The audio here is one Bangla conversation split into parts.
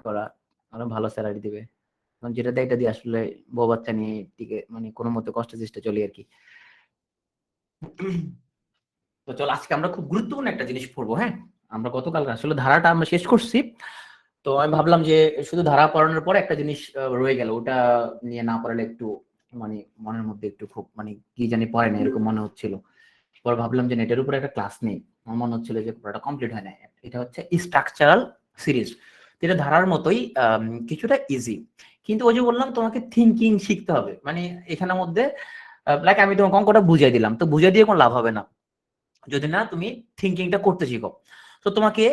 করা, আরো ভালো স্যালারি দিবে, যেটা দেয় এটা দিয়ে আসলে বউ বাচ্চা নিয়ে টিকে মানে কোনো মতে কষ্ট চেষ্টা চলি আর কি। তো চল আজকে আমরা খুব গুরুত্বপূর্ণ একটা জিনিস পড়বো। হ্যাঁ, আমরা গতকাল আসলে ধারাটা আমরা শেষ করছি, তো আমি ভাবলাম যে শুধু ধারা পড়ানোর পর একটা জিনিস রয়ে গেল, ওটা নিয়ে না পড়ালে একটু মানে মনের মধ্যে একটু খুব মানে কি জানি পড়ে না এরকম মনে হচ্ছিল। পরে ভাবলাম যে নেটের উপরে একটা ক্লাস নেই, আমার মনে হচ্ছিল যে পুরোটা কমপ্লিট হয় না। এটা হচ্ছে স্ট্রাকচারাল সিরিজ, যেটা ধারার মতোই কিছুটা ইজি, কিন্তু ওই যে বললাম তোমাকে থিঙ্কিং শিখতে হবে। মানে এখানের মধ্যে লাইক আমি তোমাকে অঙ্কটা বুঝিয়ে দিলাম, তো বুঝিয়ে দিয়ে কোনো লাভ হবে না যদি না তুমি থিঙ্কিংটা করতে শিখো। তো তোমাকে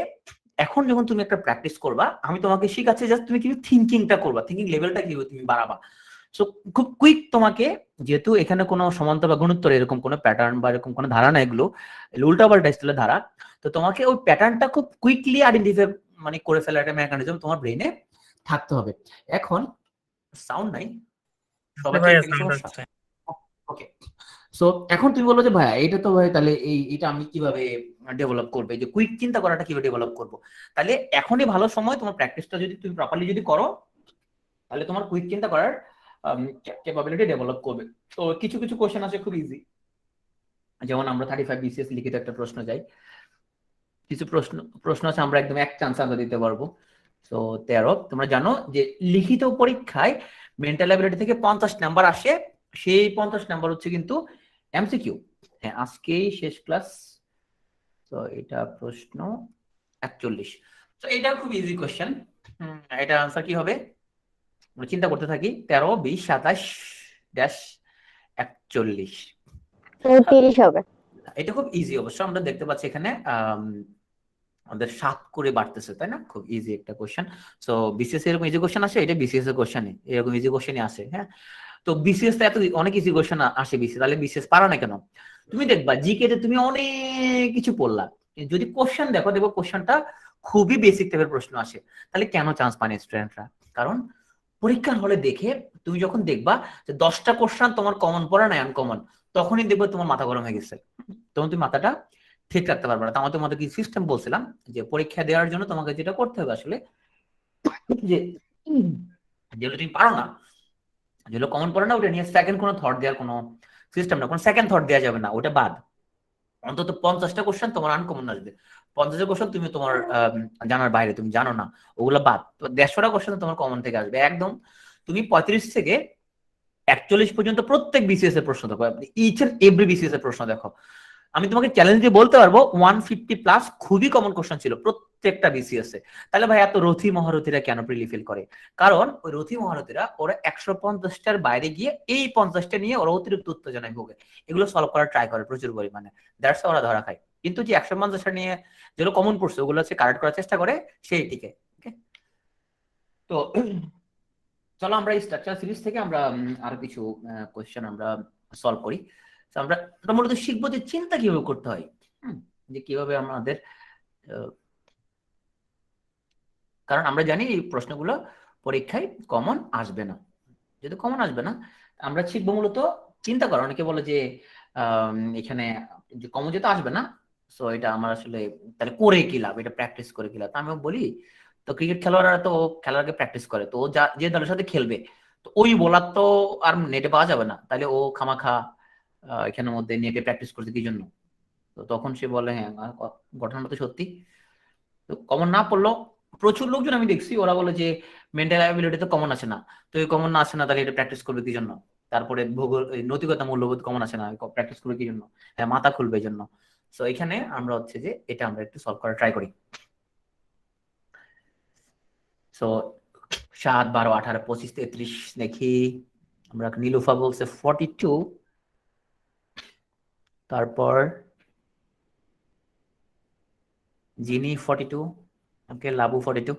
এখন যখন তুমি একটা প্র্যাকটিস করবা, আমি তোমাকে শিখাচ্ছি জাস্ট তুমি কি থিঙ্কিংটা করবা, থিঙ্কিং লেভেলটা কি তুমি বাড়াবা। সো খুব কুইক তোমাকে, যেহেতু এখানে কোনো সমান্তর বা গুণোত্তর এরকম কোনো প্যাটার্ন বা এরকম কোনো ধারা না, এগুলো উল্টাপাল্টা স্টাইলের ধারা, তো তোমাকে ওই প্যাটার্নটা খুব কুইকলি আইডেন্টিফাই মানে করে ফেলার একটা মেকানিজম তোমার ব্রেনে থাকতে হবে। এখন সাউন্ড নাই, সবাই সমস্যা। ওকে, সো এখন তুমি বলো যে ভাইয়া এটা তো ভাই তাহলে এটা আমি কিভাবে ডেভেলপ করবো, যে কুইক চিন্তা করাটা কিভাবে ডেভেলপ করবো? তাহলে এখনই ভালো সময়, তোমার প্র্যাকটিসটা যদি তুমি প্রপারলি যদি করো তাহলে তোমার কুইক চিন্তা করার ক্যাপাবিলিটি ডেভেলপ করবে। তো কিছু কিছু কোশ্চেন আছে খুব ইজি, যেমন আমরা 35 বিসিএস লিখিত একটা প্রশ্ন যাই, কিছু প্রশ্ন আছে আমরা একদম এক চান্স আমরা দিতে পারবো। তো 13 তোমরা জানো যে লিখিত পরীক্ষায় মেন্টাল অ্যাবিলিটি থেকে 50 নাম্বার আসে, সেই 50 নাম্বার হচ্ছে কিন্তু এমসিকিউ। হ্যাঁ, আজকেই শেষ ক্লাস, তো এটা প্রশ্ন 41। তো এটা খুব ইজি কোশ্চেন, এটা আনসার কি হবে আমরা চিন্তা করতে থাকি। 13, 20, 27 ড্যাশ 41, 30 হবে। এটা খুব ইজি অবশ্য, আমরা দেখতে পাচ্ছি এখানে আমাদের 7 করে বাড়তেছে, তাই না? খুব ইজি একটা কোশ্চেন। সো বিসিএস এরকম ইজি কোশ্চেন আসে, এটা বিসিএস এর কোশ্চেনই এরকম ইজি কোশ্চেনই আসে। হ্যাঁ, তো বিসিএস তো এত অনেক ইজি কোশ্চেন আসে বিসিএস, তাহলে বিসিএস পারা না কেন? তুমি দেখবা জিকে তে তুমি অনেক কিছু পড়লা, যদি কোশ্চেন দেখো দেখো কোশ্চেনটা খুবই বেসিক টাইপের প্রশ্ন আসে, তাহলে কেন চান্স পায় না স্টুডেন্টরা? কারণ পরীক্ষার হলে দেখে তুমি যখন দেখবা যে 10টা কোশ্চেন তোমার কমন পড়া নাই আনকমন, তখনই দেখবে তোমার মাথা গরম হয়ে গেছে, তখন তুমি মাথাটা ঠিক রাখতে পারবে না। আমার তোমাদের কি সিস্টেম বলছিলাম যে পরীক্ষা দেওয়ার জন্য তোমাকে যেটা করতে হবে আসলে, যে যেগুলো তুমি পারো না, যেগুলো কমন পড়ে না, ওটা নিয়ে সেকেন্ড কোনো থট দেওয়ার কোনো সিস্টেম না, কোনো সেকেন্ড থট দেওয়া যাবে না, ওটা বাদ। অন্তত 50টা কোশ্চেন তোমার আনকমন আসবে, 50টা কোশ্চেন তুমি তোমার জানার বাইরে, তুমি জানো না, ওগুলো বাদ। 150টা কোশ্চেন তোমার কমন থেকে আসবে একদম। তুমি 35 থেকে 41 পর্যন্ত প্রত্যেক বিসিএস এর প্রশ্ন দেখো, ইচ এন্ড এভরি বিসিএস এর প্রশ্ন দেখো। আমি তোমাকে চ্যালেঞ্জ দিয়ে বলতে পারবো 150 প্লাস খুবই কমন কোশ্চেন ছিল প্রত্যেকটা বিসিএস এ। তাহলে ভাই এত রথি মহারথীরা কেন প্রিলিফিল করে? কারণ ওই রথি মহারথীরা ওরা 150টার বাইরে গিয়ে এই 50টা নিয়ে ওরা অতিরিক্ত উত্তেজনায় ভোগে, এগুলো সলভ করার ট্রাই করে প্রচুর পরিমাণে, দ্যাটস ওরা ধরা খায়। কিন্তু যে 150টা নিয়ে যেগুলো কমন পড়ছে ওগুলো হচ্ছে কারেক্ট করার চেষ্টা করে সেই টিকে। তো চলো আমরা এই স্ট্রাকচার সিরিজ থেকে আমরা আরো কিছু কোশ্চেন আমরা সলভ করি। আমরা মূলত শিখবো যে চিন্তা কিভাবে করতে হয়, যে কিভাবে আমাদের, কারণ আমরা জানি এই প্রশ্নগুলো পরীক্ষায় কমন আসবে না, যেহেতু কমন আসবে না আমরা শিখবো মূলত চিন্তা করা। অনেকে বলে যে এখানে যে কমন যেতে আসবে না, সো এটা আমার আসলে তাহলে করে কি লাভ, এটা প্র্যাকটিস করে কি লাভ? আমিও বলি তো ক্রিকেট খেলোয়াড়রা তো খেলার আগে প্র্যাকটিস করে, তো যে দলের সাথে খেলবে তো ওই বোলার তো আর নেটে পাওয়া যাবে না, তাহলে ও খামাখা এখানের মধ্যে নেটে প্র্যাকটিস করছে কি জন্য? তো তখন সে বলে হ্যাঁ ঘটনাটা তো সত্যি। তো কমন না পড়লো, প্রচুর লোকজন আমি দেখছি ওরা বলে যে মেন্টাল অ্যাবিলিটি তো কমন আসে না, তো এই কমন না আসে না তাহলে এটা প্র্যাকটিস করবে কি জন্য? তারপরে ভূগোল নৈতিকতা মূল্যবোধ কমন আসে না, প্র্যাকটিস করবে কি জন্য? হ্যাঁ, মাথা খুলবে এই জন্য। তো এখানে আমরা হচ্ছে যে এটা আমরা একটু সলভ করার ট্রাই করি। সো 7, 12, 18, 25, 33 দেখি। আমরা নীলুফা বলছে 42, তারপর জিনি 42, ওকে লাবু 42।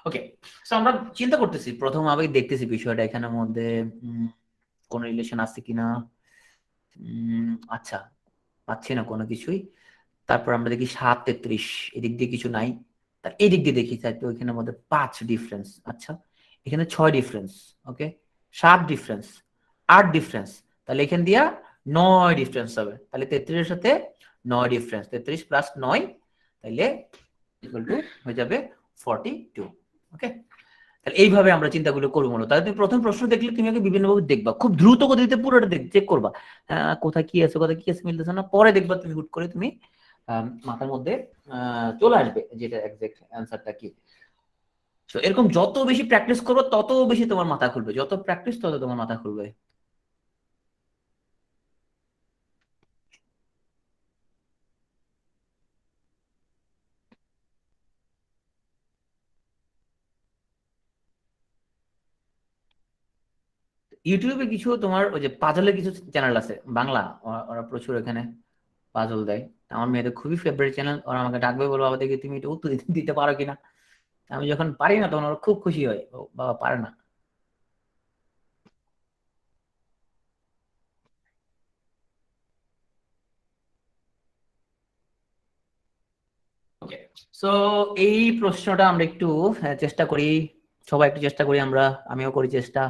ওকে, সো আমরা চিন্তা করতেছি প্রথম আগে দেখতেছি বিষয়টা এখানের মধ্যে কোন রিলেশন আছে কিনা। আচ্ছা, পাচ্ছি না কোনো কিছুই। তারপর আমরা দেখি 7, 33, এদিক দিয়ে কিছু নাই। তার এদিক দিয়ে দেখি তাই তো এখানের মধ্যে 5 ডিফারেন্স। আচ্ছা, এখানে 6 ডিফারেন্স, ওকে 7 ডিফারেন্স, 8 ডিফারেন্স, তাহলে এখান দিয়া 9 ডিফারেন্স হবে। তাহলে 33 এর সাথে 9 ডিফারেন্স, 33 + 9 তাইলে ইকুয়াল টু হয়ে যাবে 42। ওকে, তাহলে এইভাবে আমরা চিন্তাগুলো করবো মূলত। তাহলে তুমি প্রথম প্রশ্ন দেখলে তুমি আগে বিভিন্নভাবে দেখবা, খুব দ্রুত গতিতে পুরোটা চেক করবা, কোথায় কি আছে মিলতেছে না, পরে দেখবা তুমি হুট করে তুমি মাথার মধ্যে চলে আসবে যেটা এক্সাক্ট অ্যান্সারটা কি। তো এরকম যত বেশি প্র্যাকটিস করবো তত বেশি তোমার মাথা খুলবে, যত প্র্যাকটিস তত তোমার মাথা খুলবে। ইউটিউবে কিছু তোমার ওই যে পাজলের কিছু চ্যানেল আছে বাংলা, ওরা প্রচুর এখানে পাজল দেয়। আমার মেয়েদের খুবই ফেভারিট চ্যানেল, ওরা আমাকে ডাকবে, বলবো বাবা দেখি তুমি এটা উত্তর দিতে পারো কিনা। আমি যখন পারি না তখন ওরা খুব খুশি হয়, ও বাবা পারে না। ওকে, সো এই প্রশ্নটা আমরা একটু চেষ্টা করি, সবাই একটু চেষ্টা করি আমরা, আমিও করি চেষ্টা।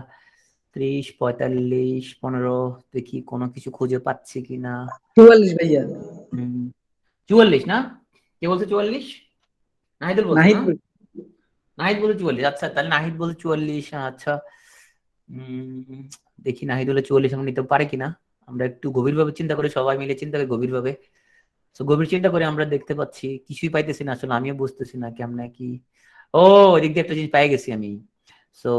30, 45, 15, দেখি কোনো কিছু খুঁজে পাচ্ছি কিনা। 44 ভাইয়া। 44 না? কে বলছে 44? নাহিদুল বলছে নাহিদ না? নাহিদ বলে 44। আচ্ছা, তাহলে নাহিদ বলে 44। আচ্ছা, দেখি নাহিদুল 44 আমরা নিতে পারি কিনা। আমরা একটু গভীরভাবে চিন্তা করি, সবাই মিলে চিন্তা করি গভীরভাবে। তো গভীর চিন্তা করে আমরা দেখতে পাচ্ছি কিছুই পাইতেছি না, আসলে আমিও বুঝতেছি না কেমনে কি। ও, এদিক দিয়ে একটা জিনিস পাই গেছি আমি। সো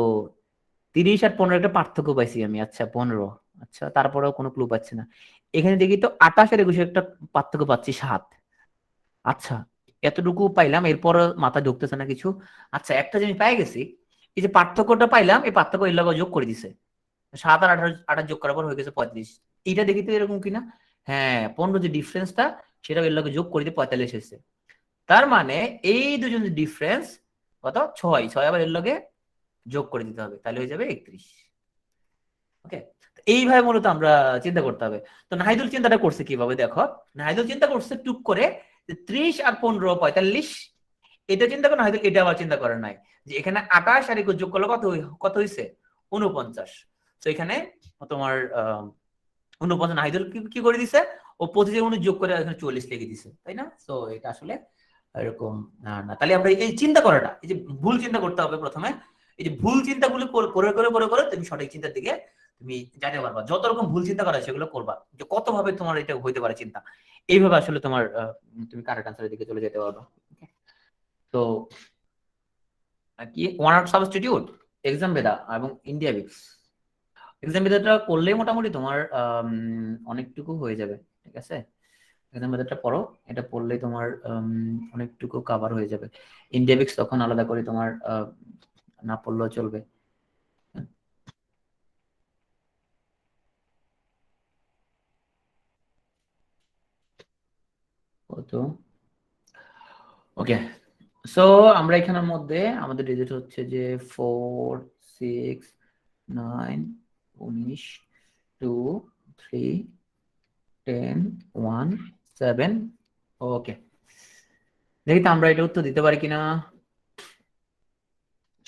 30 আর 15 একটা পার্থক্য পাইছি আমি। আচ্ছা 15, আচ্ছা তারপরেও কোনো ক্লু পাচ্ছি না। এখানে দেখি তো 28 আর 21 একটা পার্থক্য পাচ্ছি 7। আচ্ছা, এতটুকু পাইলাম, এরপর মাথা ঢুকতেছে না কিছু। আচ্ছা, একটা জিনিস পাই গেছি, এই যে পার্থক্যটা পাইলাম, এই পার্থক্য এর লগে যোগ করে দিছে, 7 আর 28 যোগ করার পর হয়ে গেছে 35। এইটা দেখি তো এরকম কিনা। হ্যাঁ, 15 যে ডিফারেন্সটা সেটা এর লগে যোগ করে দিয়ে 45 এসেছে। তার মানে এই দুজনের ডিফারেন্স কত? 6 আবার এর লগে যোগ করে দিতে হবে, তাহলে হয়ে যাবে 31। ওকে, এইভাবে মূলত আমরা চিন্তা করতে হবে। তো নাহিদুল চিন্তাটা করছে কিভাবে দেখো, নাহিদুল চিন্তা করছে টুক করে যে 30 আর 15 45, এটা চিন্তা করে নাহিদুল এটা আবার চিন্তা করে নাই যে এখানে 28 আর 21 যোগ করলে কত হয়েছে? 49। তো এখানে তোমার 49 নাহিদুল কি করে দিছে, ও 25 19 যোগ করে এখানে 44 লিখে দিছে, তাই না? তো এটা আসলে এরকম না। তাহলে আমরা এই চিন্তা করাটা, এই যে ভুল চিন্তা করতে হবে প্রথমে, এই যে ভুল চিন্তাগুলো করে করে করে করে তুমি সঠিক চিন্তার দিকে তুমি যাইতে পারবা। যত রকম ভুল চিন্তা করা সেগুলো করবা, যে কত ভাবে তোমার এটা হইতে পারে চিন্তা, এইভাবে আসলে তোমার তুমি কারেক্ট আনসারের দিকে চলে যেতে পারবা। তো কি ওয়ান আউট সাবস্টিটিউট, এক্সাম বেদা এবং ইন্ডিয়া বিক্স। এক্সাম বেদাটা করলেই মোটামুটি তোমার অনেকটুকু হয়ে যাবে, ঠিক আছে? এক্সাম বেদাটা পড়ো, এটা পড়লেই তোমার অনেকটুকু কভার হয়ে যাবে। ইন্ডিয়া বিক্স তখন আলাদা করে তোমার না পড়লেও চলবে। তো ওকে, সো আমরা এখানের মধ্যে আমাদের ডিজিট হচ্ছে যে 4 6 9 19 2 3 10 1 7। ওকে, দেখি তো আমরা এটা উত্তর দিতে পারি কিনা।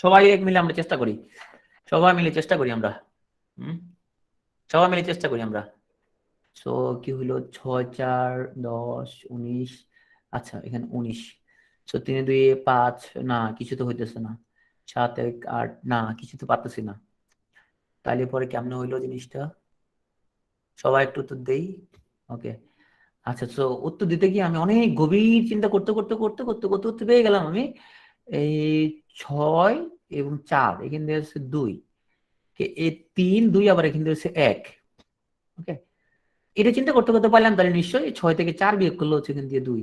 সবাই এক মিলে আমরা চেষ্টা করি, সবাই মিলে চেষ্টা করি আমরা। সবাই মিলে চেষ্টা করি আমরা। সো কি হইলো, 6 4 10 19। আচ্ছা, এখানে 19। সো 3 2 5, না কিছু তো হইতেছে না। 7 1 8, না কিছু তো পারতেছি না। তাইলে পরে কেমনে হইলো জিনিসটা, সবাই একটু উত্তর দেই। ওকে, আচ্ছা, তো উত্তর দিতে গিয়ে আমি অনেক গভীর চিন্তা করতে করতে করতে করতে করতে করতে পেয়ে গেলাম আমি এই 6 এবং 4, এখান থেকে হচ্ছে 2, এই 3 2 আবার এখান থেকে হচ্ছে 1। ওকে, এটা চিন্তা করতে করতে পারলাম, তাহলে নিশ্চয়ই 6 থেকে 4 বিয়োগ করলে হচ্ছে এখান দিয়ে 2,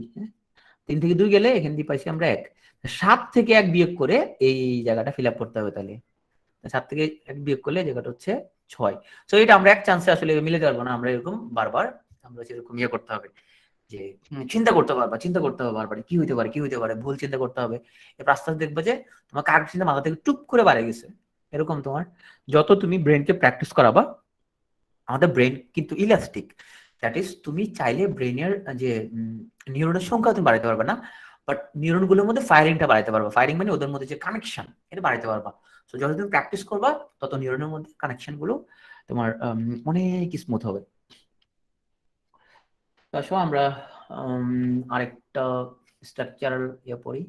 3 থেকে 2 গেলে এখান দিয়ে পাইছি আমরা 1। 7 থেকে 1 বিয়োগ করে এই জায়গাটা ফিল আপ করতে হবে, তাহলে 7 থেকে 1 বিয়োগ করলে জায়গাটা হচ্ছে 6। তো এটা আমরা এক চান্সে আসলে মিলাতে পারবো না, আমরা এরকম বারবার আমরা সেরকম ইয়ে করতে হবে, যে চিন্তা করতে পারবা, চিন্তা করতে হবে বারবার কি হইতে পারে কি হইতে পারে, ভুল চিন্তা করতে হবে। এরপর আস্তে আস্তে দেখবে যে তোমার কার চিন্তা মাথা থেকে টুপ করে বাড়ে গেছে। এরকম তোমার যত তুমি ব্রেনকে প্র্যাকটিস করাবা, আমাদের ব্রেন কিন্তু ইলাস্টিক, দ্যাট ইজ তুমি চাইলে ব্রেনের যে নিউরনের সংখ্যা তুমি বাড়াতে পারবে না, বাট নিউরন গুলোর মধ্যে ফায়ারিংটা বাড়াতে পারবা। ফায়ারিং মানে ওদের মধ্যে যে কানেকশন, এটা বাড়াতে পারবা। তো যত তুমি প্র্যাকটিস করবা তত নিউরনের মধ্যে কানেকশন গুলো তোমার অনেক স্মুথ হবে। তো আসো আমরা আরেকটা স্ট্রাকচারাল ইয়ে পড়ি।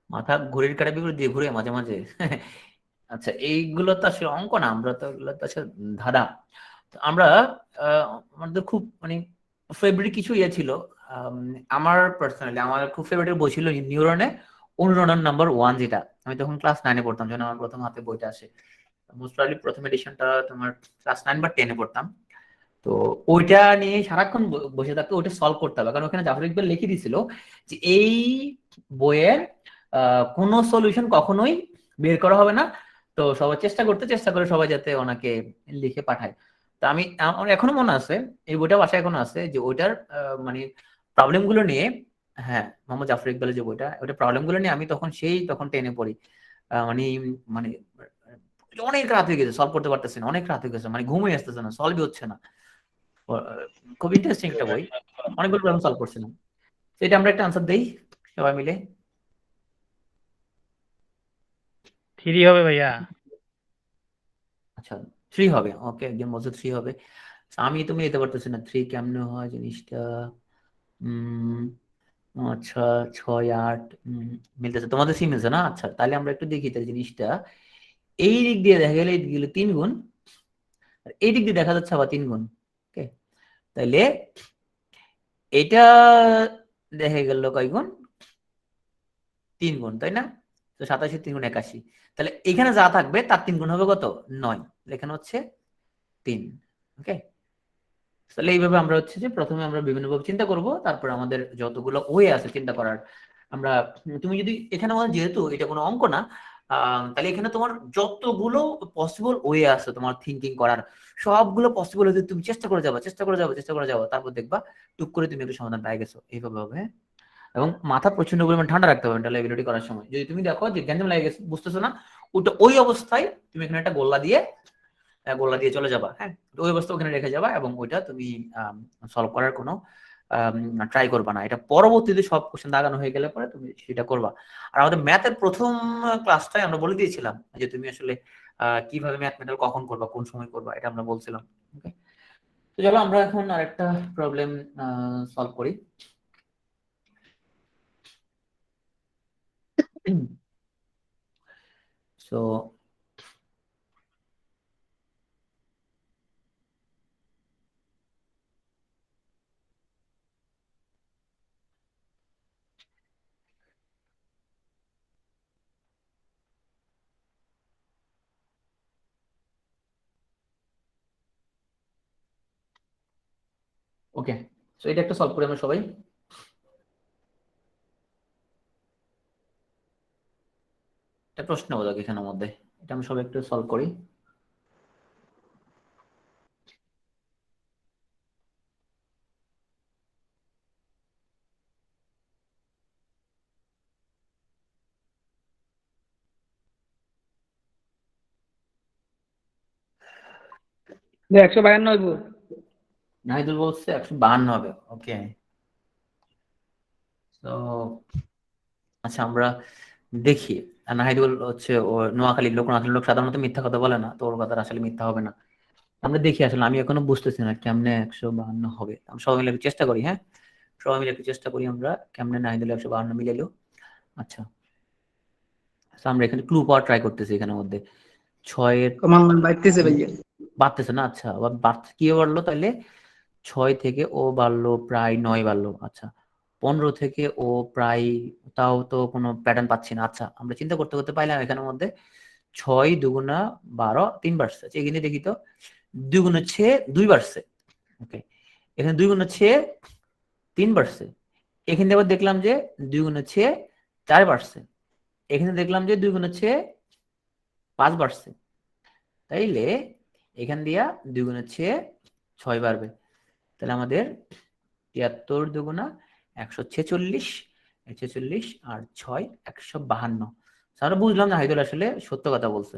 মাথা ঘড়ির কাঁটা বিপরীত দিয়ে ঘুরে মাঝে মাঝে। আচ্ছা, এইগুলো তো আসলে অঙ্ক না, আমরা তো এগুলো তো আসলে ধাঁধা। তো আমরা আমাদের খুব মানে ফেভারিট কিছু ইয়ে ছিল। আম, আমার পার্সোনালি আমার খুব ফেভারিট বই ছিল নিউরনে অনুরণন নাম্বার 1, যেটা আমি তখন ক্লাস 9-এ পড়তাম যখন আমার প্রথম হাতে বইটা আসে। মোস্ট প্রবাবলি প্রথম এডিশনটা তোমার ক্লাস 9 বা 10-এ পড়তাম। তো ওইটা নিয়ে সারাক্ষণ বসে থাকতে ওইটা সলভ করতে হবে, কারণ ওখানে জাফর ইকবাল লিখে দিয়েছিল যে এই বইয়ের কোনো সলিউশন কখনোই বের করা হবে না। তো সবাই চেষ্টা করে সবাই যাতে ওনাকে লিখে পাঠায়। তো আমার এখনো মনে আছে, এই বইটা বাসায় এখনো আছে, যে ওইটার মানে প্রবলেম গুলো নিয়ে, হ্যাঁ মোহাম্মদ জাফর ইকবালের যে বইটা, ওইটা প্রবলেম গুলো নিয়ে আমি তখন 10-এ পড়ি। মানে মানে অনেক রাত হয়ে গেছে, সলভ করতে পারতেছি না, অনেক রাত হয়ে গেছে, মানে ঘুমই আসতেছে না, সলভই হচ্ছে না। খুব ইন্টারেস্টিং একটা বই, অনেকগুলো প্রবলেম সলভ করছিলাম। তো এটা আমরা একটা আনসার দেই সবাই মিলে। 3 হবে ভাইয়া। আচ্ছা, 3 হবে, ওকে, একজন বলছে 3 হবে। তুমি যেতে পারতেছি না, 3 কেমনে হয় জিনিসটা। উম আচ্ছা, 6 8 মিলতেছে, তোমাদের সি মিলছে না? আচ্ছা, তাহলে আমরা একটু দেখি তাহলে জিনিসটা। এই দিক দিয়ে দেখা গেলে এই দিক গেলে 3 গুণ, আর এই দিক দিয়ে দেখা যাচ্ছে আবার 3 গুণ। ওকে, তাইলে এটা দেখা গেল কয় গুণ? 3 গুণ, তাই না? তো 87 3 গুণ 81, তাহলে এখানে যা থাকবে তার 3 গুণ হবে কত? 9। এখানে হচ্ছে 3। ওকে, তাহলে এইভাবে আমরা হচ্ছে যে প্রথমে আমরা বিভিন্নভাবে চিন্তা করব, তারপর আমাদের যতগুলো ওয়ে আছে চিন্তা করার আমরা, তুমি যদি এখানে আমাদের যেহেতু এটা কোনো অঙ্ক না, তাহলে এখানে তোমার যতগুলো পসিবল ওয়ে আছে তোমার থিঙ্কিং করার, সবগুলো পসিবল হতে তুমি চেষ্টা করে যাবা, তারপর দেখবা টুক করে তুমি একটা সমাধান পেয়ে গেছো। এইভাবে হবে, হ্যাঁ? এবং মাথা প্রচন্ড পরিমাণ ঠান্ডা রাখতে হবে মেন্টাল এবিলিটি করার সময়। যদি তুমি দেখো যে গ্যাঞ্জাম লাগে গেছে, বুঝতেছো না, ওটা ওই অবস্থায় তুমি এখানে একটা গোল্লা দিয়ে চলে যাবা, হ্যাঁ, তো ওই অবস্থা ওখানে রেখে যাবা, এবং ওইটা তুমি সলভ করার কোনো ট্রাই করবা না। এটা পরবর্তীতে সব কোশ্চেন দাগানো হয়ে গেলে পরে তুমি সেটা করবা। আর আমাদের ম্যাথের প্রথম ক্লাসটাই আমরা বলে দিয়েছিলাম যে তুমি আসলে কিভাবে ম্যাথমেটিক্যাল কখন করবা, কোন সময় করবা, এটা আমরা বলছিলাম। ওকে, তো চলো আমরা এখন আরেকটা প্রবলেম সলভ করি। সো ওকে, সো এটা একটা সলভ করি আমরা সবাই। একটা প্রশ্ন বোধক এখানের মধ্যে, এটা আমরা সবাই একটু সলভ করি। যে 152 হইব। নাহিদুল বলছে 152 হবে। ওকে, তো আচ্ছা আমরা দেখি। আর নাহিদুল হচ্ছে ও নোয়াখালীর লোক, নোয়াখালীর লোক সাধারণত মিথ্যা কথা বলে না, তো ওর কথা আসলে মিথ্যা হবে না। আমরা দেখি, আসলে আমি এখনো বুঝতেছি না কেমনে 152 হবে। আমরা সবাই মিলে একটু চেষ্টা করি, হ্যাঁ, সবাই মিলে একটু চেষ্টা করি আমরা কেমনে নাহিদুল 152 মিলাইলো। আচ্ছা, তো আমরা এখানে ক্লু পাওয়ার ট্রাই করতেছি এখানের মধ্যে। 6-এর মান বাইতেছে ভাইয়া। বাড়তেছে না? আচ্ছা, আবার কি বাড়লো তাহলে? 6 থেকে ও বাড়লো প্রায় 9 বাড়লো। আচ্ছা, 15 থেকে ও প্রায়, তাও তো কোনো প্যাটার্ন পাচ্ছি না। আচ্ছা, আমরা চিন্তা করতে করতে পাইলাম এখানের মধ্যে 6 দুগুণা 12 3 বাড়ছে। আচ্ছা, এখানে দেখি তো 2 গুণ হচ্ছে 2 বাড়ছে। ওকে, এখানে 2 গুণ হচ্ছে 3 বাড়ছে। এখানে আবার দেখলাম যে 2 গুণ হচ্ছে 4 বাড়ছে। এখানে দেখলাম যে 2 গুণ হচ্ছে 5 বাড়ছে। তাইলে এখান দিয়া 2 গুণ হচ্ছে 6 বাড়বে। তাহলে আমাদের 73 দুগুণা 146, 146 আর 6 152। আমরা বুঝলাম না হাইদুল আসলে সত্য কথা বলছে।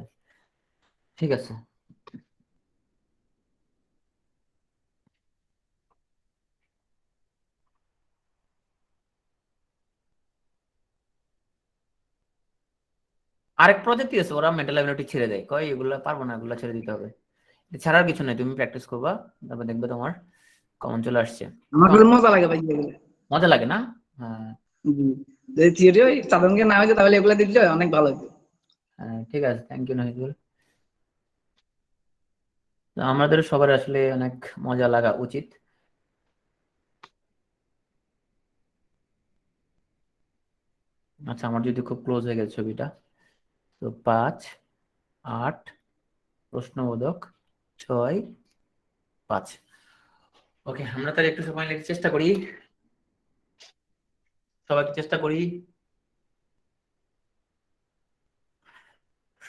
ঠিক আছে, আরেক প্রজেক্ট আছে, ওরা মেন্টাল অ্যাবিলিটি ছেড়ে দেয়, কয় এগুলো পারবো না, এগুলো ছেড়ে দিতে হবে। ছাড়ার কিছু নেই, তুমি প্র্যাকটিস করবা, তারপর দেখবে তোমার কমন চলে আসছে। আমার কাছে মজা লাগে ভাইয়া এগুলো। মজা লাগে না? হ্যাঁ, জি। যদি থিওরি ওই সাধারণকে না হয়েছে তাহলে এগুলা দিলে অনেক ভালো হতো। হ্যাঁ ঠিক আছে, থ্যাংক ইউ নাহিদুল। তো আমাদের সবার আসলে অনেক মজা লাগা উচিত। আচ্ছা, আমার যদি খুব ক্লোজ হয়ে গেছে ছবিটা, তো 5, 8, প্রশ্নবোধক 6, 5। ওকে, আমরা তাহলে একটু সময় লেগে চেষ্টা করি, সবাইকে চেষ্টা করি,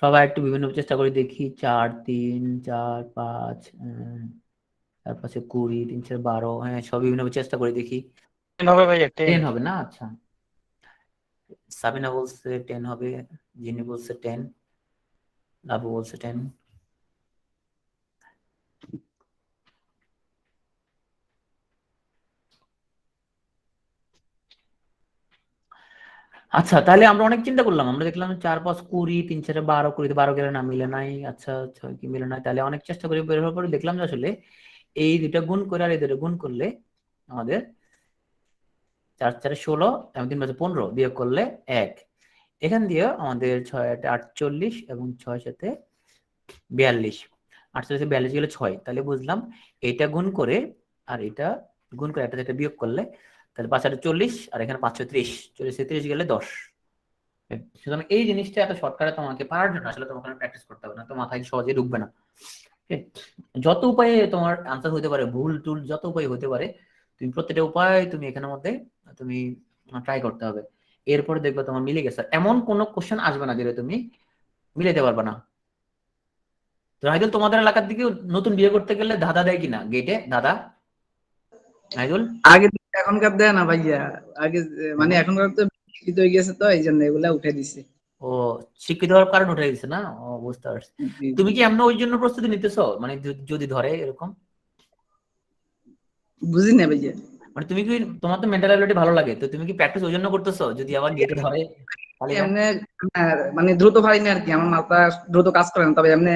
সবাই একটু বিভিন্ন চেষ্টা করি, দেখি 4, 3, 4, 5, তারপর 20, 3, 4, 12, হ্যাঁ সব বিভিন্ন চেষ্টা করি, দেখি। 10 হবে ভাইয়া, 10। 10 হবে না? আচ্ছা, সাবিনা বলছে 10 হবে, জিনি বলছে 10, লাবু বলছে 10। আচ্ছা, তাহলে আমরা অনেক চিন্তা করলাম, আমরা দেখলাম 4, 5, 20, 3, 4, 12, 20, 12 গেলে না মিলে নাই। আচ্ছা 6 কি মিলে নাই, তাহলে অনেক চেষ্টা করে বের হওয়ার পরে দেখলাম যে আসলে এই দুটা গুণ করে আর এই দুটো গুণ করলে আমাদের 4, 4, 16 এবং 3, 5, 15 বিয়োগ করলে 1। এখান দিয়ে আমাদের 6, 8, 48 এবং 6, 7, 42, 48, 42 গেলে 6, তাহলে বুঝলাম এটা গুণ করে আর এটা গুণ করে একটা যেটা বিয়োগ করলে, তাহলে 5, 8, 40 আর এখানে 5, 6, 30, 40, 30 গেলে 10। সুতরাং এই জিনিসটা এত শর্টকাটে তোমাকে পারার জন্য আসলে তোমাকে প্র্যাকটিস করতে হবে না, তো মাথায় সহজে ঢুকবে না। যত উপায়ে তোমার আনসার হতে পারে, ভুল টুল যত উপায় হতে পারে, তুমি প্রত্যেকটা উপায় তুমি এখানের মধ্যে তুমি ট্রাই করতে হবে। এরপরে দেখবে তোমার মিলে গেছে, এমন কোন কোশ্চেন আসবে না যেটা তুমি মিলাতে পারবে না। তো রাহিদুল, তোমাদের এলাকার দিকে নতুন বিয়ে করতে গেলে দাদা দেয় কিনা গেটে? দাদা রাহিদুল আগে এখনকার দেয় না ভাইয়া, আগে মানে এখনকার তো শিক্ষিত হয়ে গেছে তো এই জন্য এগুলা উঠে দিছে। ও, শিক্ষিত হওয়ার কারণ উঠে গেছে না? ও, বুঝতে পারছি। জি, তুমি জি। কি এমন ওই জন্য প্রস্তুতি নিতেছো, মানে যদি ধরে এরকম? বুঝি না ভাইয়া। মানে তুমি কি, তোমার তো মেন্টাল অ্যাবিলিটি ভালো লাগে, তো তুমি কি প্র্যাকটিস ওই জন্য করতেছো যদি আবার গেটে ধরে খালি না? এমনি মানে দ্রুত পারি না আর কি, আমার মাথা দ্রুত কাজ করে না, তবে এমনি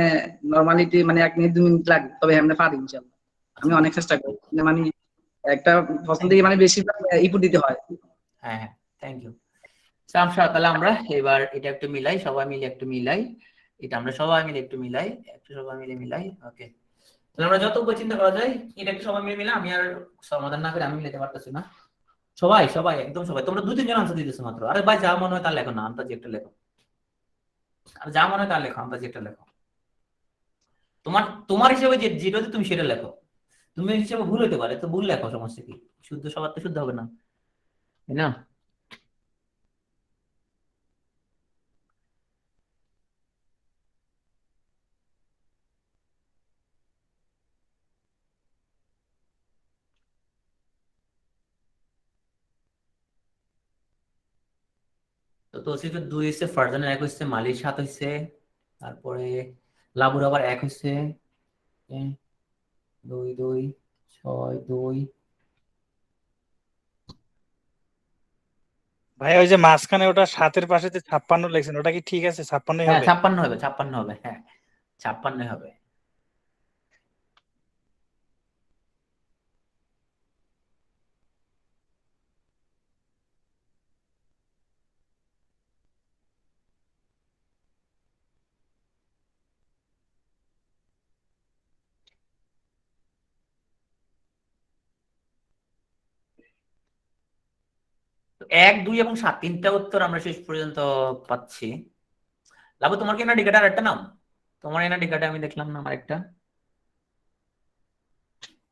নর্মালিটি মানে 1 মিনিট 2 মিনিট লাগে, তবে এমনি পারি ইনশাল্লাহ। আচ্ছা আমি ঠিক অনেক চেষ্টা আছে, করি মানে একটা প্রশ্ন থ্যাংক থেকে ইউ। মানে বেশি ইনপুট দিতে হয়। হ্যাঁ হ্যাঁ, থ্যাংক ইউ। তাহলে আমরা এবার এটা একটু মিলাই, সবাই মিলে একটু মিলাই, এটা আমরা সবাই মিলে একটু মিলাই, একটু সবাই মিলে মিলাই। ওকে, তাহলে আমরা যত উপায় চিন্তা করা যায় এটা একটু সবাই মিলে মিলাই, আমি আর সমাধান না করে আমি মিলাতে পারতেছি না। সবাই সবাই একদম সবাই, তোমরা 2-3 জন আনসার দিতেছো মাত্র। আরে ভাই, যা মনে হয় তা লেখো না, আন্দাজে একটা লেখো। আর যা মনে হয় তা লেখো, আন্দাজে একটা লেখো। তোমার তোমার হিসেবে যেটা হচ্ছে তুমি সেটা লেখো। তুমি হিসেবে ভুল হতে পারে, তো ভুল লেখো, সমস্যা কি? শুদ্ধ সবার তো শুদ্ধ হবে না, তাই না? তো তৌসিফের 2 হয়েছে, ফারজানের 1 হয়েছে, মালির 7 হয়েছে, তারপরে লাবুর আবার 1 হয়েছে, 2, 2, 6, 2। ভাইয়া ওই যে মাঝখানে ওটা 7-এর পাশে যে 56 লেখছেন, ওটা কি ঠিক আছে? 56ই হ্যাঁ হবে? 56 হবে, 56 হবে, হ্যাঁ 56 হবে। তো 1, 2 এবং 7 তিনটা উত্তর আমরা শেষ পর্যন্ত পাচ্ছি। লাবু, তোমার কি এনআইডি কার্ডে আরেকটা নাম? তোমার এনআইডি কার্ডে আমি দেখলাম না আরেকটা।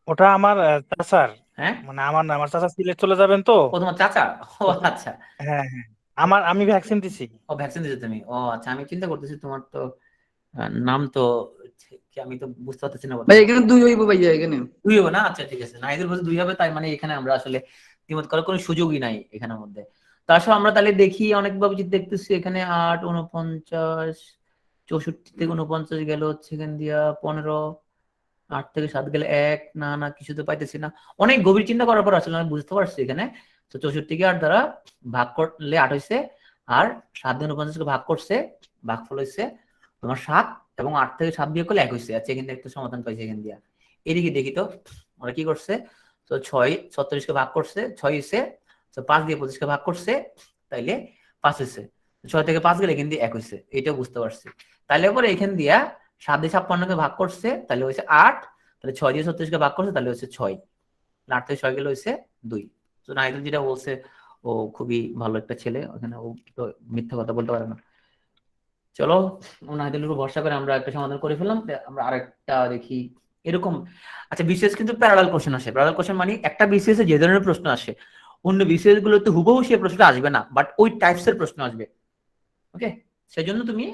ওটা আমার চাচার, হ্যাঁ, মানে আমার না, আমার চাচা সিলেট চলে যাবেন তো। ও তোমার চাচা? ও ওটা, আচ্ছা। হ্যাঁ হ্যাঁ, আমি ভ্যাকসিন দিছি। ও, ভ্যাকসিন দিতে তুমি? ও আচ্ছা, আমি চিন্তা করতেছি তোমার তো নাম তো কি, আমি তো বুঝতে পারতেছি না ভাই বর্তমানে। এখানে 2 হইব ভাইয়া এখানে। 2 হবে না? আচ্ছা ঠিক আছে, নাহিদের বলছে 2 হবে, তাই মানে এখানে আমরা আসলে দ্বিমত করার কোনো সুযোগই নাই এখানের মধ্যে। তো আসলে আমরা তাহলে দেখি, অনেকভাবে যদি দেখতেছি এখানে 8, 49, 64 থেকে 49 গেল হচ্ছে এখান দিয়া 15, 8 থেকে 7 গেলে 1, না না কিছু তো পাইতেছি না। অনেক গভীর চিন্তা করার পর আসলে আমি বুঝতে পারছি এখানে, তো 64 কে 8 দ্বারা ভাগ করলে 8 হয়েছে, আর 7 দিয়ে 49 কে ভাগ করছে, ভাগফল হয়েছে তোমার 7, এবং 8 থেকে 7 বিয়োগ করলে 1 হয়েছে। আচ্ছা, এখান থেকে একটা সমাধান পাইছে এখান দিয়া। এদিকে দেখি তো ওরা কি করছে। তো 6 36 কে ভাগ করছে, 6 হয়েছে, তো 5 দিয়ে 25 কে ভাগ করছে, তাইলে 5 হয়েছে, 6 থেকে 5 গেলে এখান দিয়ে 1 হয়েছে, এটাও বুঝতে পারছি। তাহলে পরে এখান দিয়া 7 দিয়ে 56 ভাগ করছে, তাহলে হয়েছে 8, তাহলে 6 দিয়ে 36 ভাগ করছে, তাহলে হচ্ছে 6, 8 থেকে 6 গেলে হয়েছে 2। তো নাহিদুল যেটা বলছে ও খুবই ভালো একটা ছেলে, ওখানে ও তো মিথ্যা কথা বলতে পারে না। চলো নাহিদুলের উপর ভরসা করে আমরা একটা সমাধান করে ফেললাম। আমরা আরেকটা দেখি এরকম। আচ্ছা, বিসিএস কিন্তু প্যারালাল কোশ্চেন আসে। প্যারালাল কোশ্চেন মানে একটা বিসিএস এ যে ধরনের প্রশ্ন আসে অন্য বিসিএস গুলোতে হুবহু সেই প্রশ্নটা আসবে না, বাট ওই টাইপস এর প্রশ্ন আসবে। ওকে, সেজন্য তুমি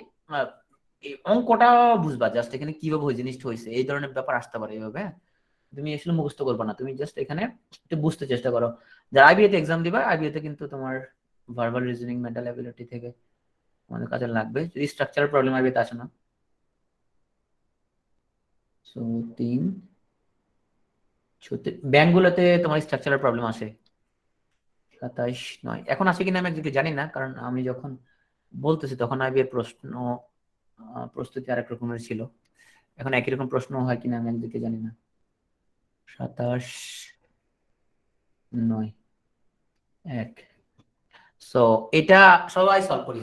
এই অঙ্কটা বুঝবা, জাস্ট এখানে কিভাবে ওই জিনিসটা হয়েছে, এই ধরনের ব্যাপার আসতে পারে এইভাবে। তুমি আসলে মুখস্থ করবে না, তুমি জাস্ট এখানে একটু বুঝতে চেষ্টা করো। যারা আইবিএ তে এক্সাম দিবা, আইবিএ তে কিন্তু তোমার ভার্বাল রিজনিং, মেন্টাল অ্যাবিলিটি থেকে আমাদের কাজে লাগবে, যদি স্ট্রাকচারাল প্রবলেম আইবিএ তে আসে না। সো 3 ব্যাংকগুলোতে তোমার স্ট্রাকচারাল প্রবলেম আসে 27, 9 এখন আসে কিনা আমি একদিকে জানি না, কারণ আমি যখন বলতেছি তখন আইবিএ প্রশ্ন প্রস্তুতি আরেক রকমের ছিল, এখন একই রকম প্রশ্ন হয় কিনা আমি একদিকে জানি না। 27, 9, 1। সো এটা সবাই সলভ করি,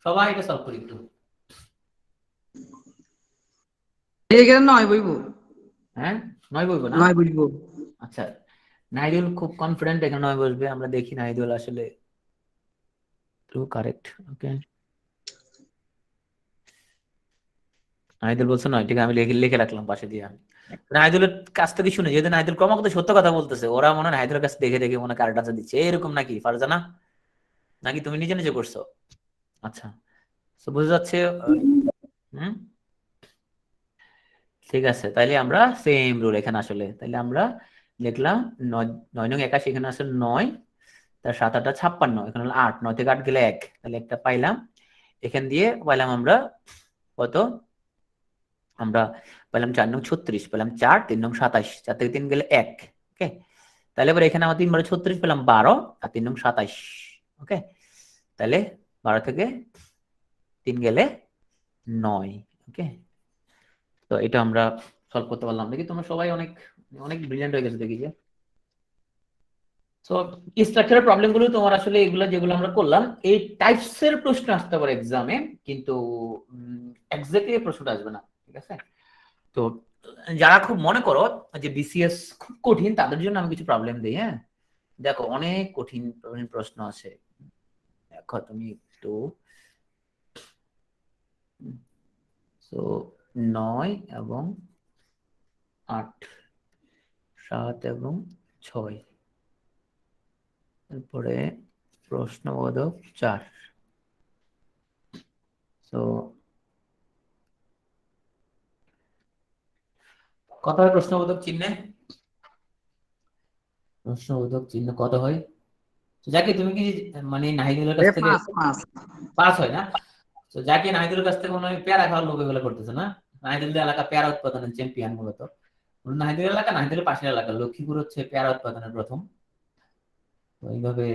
সবাই এটা সলভ করি একটু। এখানে 9 বইবো। হ্যাঁ 9 বলবো না? 9 বইবো। আচ্ছা, নাইদুল খুব কনফিডেন্ট এখানে 9 বসবে, আমরা দেখি নাইদুল আসলে ট্রু কারেক্ট। ওকে, নাইদুল বলছে 9, ঠিক আছে, আমি লিখে রাখলাম পাশে দিয়ে। নাইদুলের কাছ থেকে শুনে, যেহেতু নাইদুল ক্রমাগত সত্য কথা বলতেছে, ওরা মনে হয় নাইদুলের কাছে দেখে দেখে মনে কারেক্ট আনসার দিচ্ছে, এরকম নাকি ফারজানা? নাকি তুমি নিজে নিজে করছো? আচ্ছা, তো বোঝা যাচ্ছে। হুম, ঠিক আছে, তাইলে আমরা সেম রুল এখানে আসলে, তাইলে আমরা লিখলাম 9 9 81, এখানে আছে 9, তার 7 8 56, এখানে হলো 8, 9 থেকে 8 গেলে 1, তাহলে একটা পাইলাম। এখান দিয়ে পাইলাম আমরা কত, আমরা পেলাম 4 নং 36, পেলাম 4, 3 নং 27, 4 থেকে 3 গেলে 1। ওকে, তাহলে এবার এখানে আমার 3 বারে 36 পেলাম 12, আর 3 নং 27। ওকে, তাহলে 12 থেকে 3 গেলে 9। ওকে, তো এটা আমরা সলভ করতে পারলাম। দেখি তোমরা সবাই অনেক অনেক ব্রিলিয়ান্ট হয়ে গেছে দেখি যে। সো স্ট্রাকচারাল প্রবলেম গুলো তোমার আসলে এগুলো যেগুলো আমরা করলাম, এই টাইপস এর প্রশ্ন আসতে পারে এক্সামে, কিন্তু এক্স্যাক্টলি এই প্রশ্নটা আসবে না। ঠিক আছে, তো যারা খুব মনে করো যে বিসিএস খুব কঠিন, তাদের জন্য আমি কিছু প্রবলেম দিই। হ্যাঁ, দেখো অনেক কঠিন প্রশ্ন আছে। দেখো তুমি একটু, সো 9 এবং 8, 7 এবং 6, তারপরে প্রশ্নবোধক 4। সো কত হয় প্রশ্নবোধক চিহ্নে? প্রশ্নবোধক চিহ্ন কত হয়? যাকে তুমি কি মানে নাহিদুলের কাছ থেকে 5 হয় না? তো যাকে নাহিদুলের কাছ থেকে মনে হয় পেয়ারা খাওয়ার লোক এগুলো করতেছে না? নাহিদুলের এলাকা পেয়ারা উৎপাদনের চ্যাম্পিয়ন মূলত। নাহিদুলের এলাকা, নাহিদুলের পাশের এলাকা লক্ষ্মীপুর হচ্ছে পেয়ারা উৎপাদনের প্রথম। এইভাবে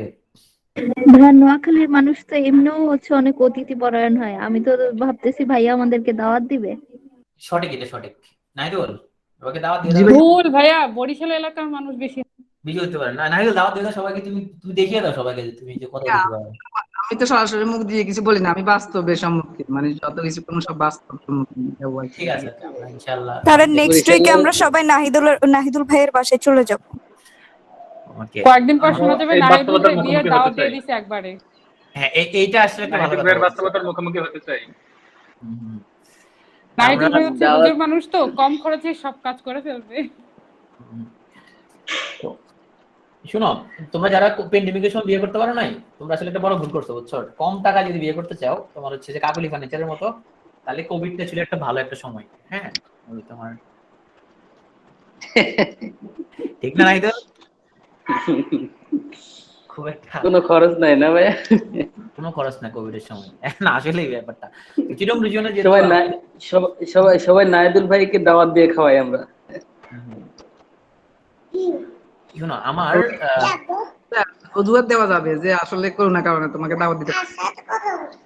ভাইয়া নোয়াখালীর মানুষ তো এমনিও হচ্ছে অনেক অতিথি পরায়ণ হয়, আমি তো ভাবতেছি ভাইয়া আমাদেরকে দাওয়াত দিবে। সঠিক, এটা সঠিক। নাহিদুল ওকে দাওয়াত দিয়ে জি দাও। ভাই। ভুল ভাইয়া, বরিশাল এলাকার মানুষ বেশি। বিজয় হতে পারে না, নাহিদুল দাওয়াত দিয়ে দাও সবাইকে, তুমি তুমি দেখিয়ে দাও সবাইকে যে তুমি যে কত অতিথি পরায়ণ। আমি তো সরাসরি মুখ দিয়ে কিছু বলি না, আমি বাস্তবের সম্মুখীন, মানে যত কিছু কোনো সব বাস্তব সম্মুখীন। ঠিক আছে, আমরা ইনশাআল্লাহ তাহলে নেক্সট উইকে আমরা সবাই নাহিদুল ভাইয়ের বাসায় চলে যাব। ওকে, কয়েকদিন পর শোনা যাবে এই নাহিদুল বাস্তবতার ভাই বিয়ে মুখোমুখি দাওয়াত হতে দিয়ে চাই। দিছে একবারে। হ্যাঁ এইটা আসলে একটা ভালো নাহিদুল কথা ভাইয়ের বলছো। বাস্তবতার মুখোমুখি হতে চাই। হুম, হুম। নাহিদুল আমরা ভাই হচ্ছে বুজুর্গ মানুষ, তো কম খরচে সব কাজ করে ফেলবে। তো শুনো, তোমরা যারা পেন্ডেমিকের সময় বিয়ে করতে পারো নাই, তোমরা আসলে একটা বড় ভুল করছো, বুঝছো? কম টাকা যদি বিয়ে করতে চাও, তোমার হচ্ছে যে কাকুলি ফার্নিচারের মতো, তাহলে কোভিডটা ছিল একটা ভালো একটা সময়। হ্যাঁ, ওই তোমার ঠিক না নাহিদুল? খুব একটা কোনো খরচ নাই না ভাই? কোনো খরচ না কোভিডের সময়, না আসলেই ব্যাপারটা চিরম রিজনে যে সবাই সবাই নাহিদুল ভাইকে দাওয়াত দিয়ে খাওয়াই আমরা। শুনো আমার অজুহাত দেওয়া যাবে যে আসলে করোনার কারণে তোমাকে দাওয়াত দিতে।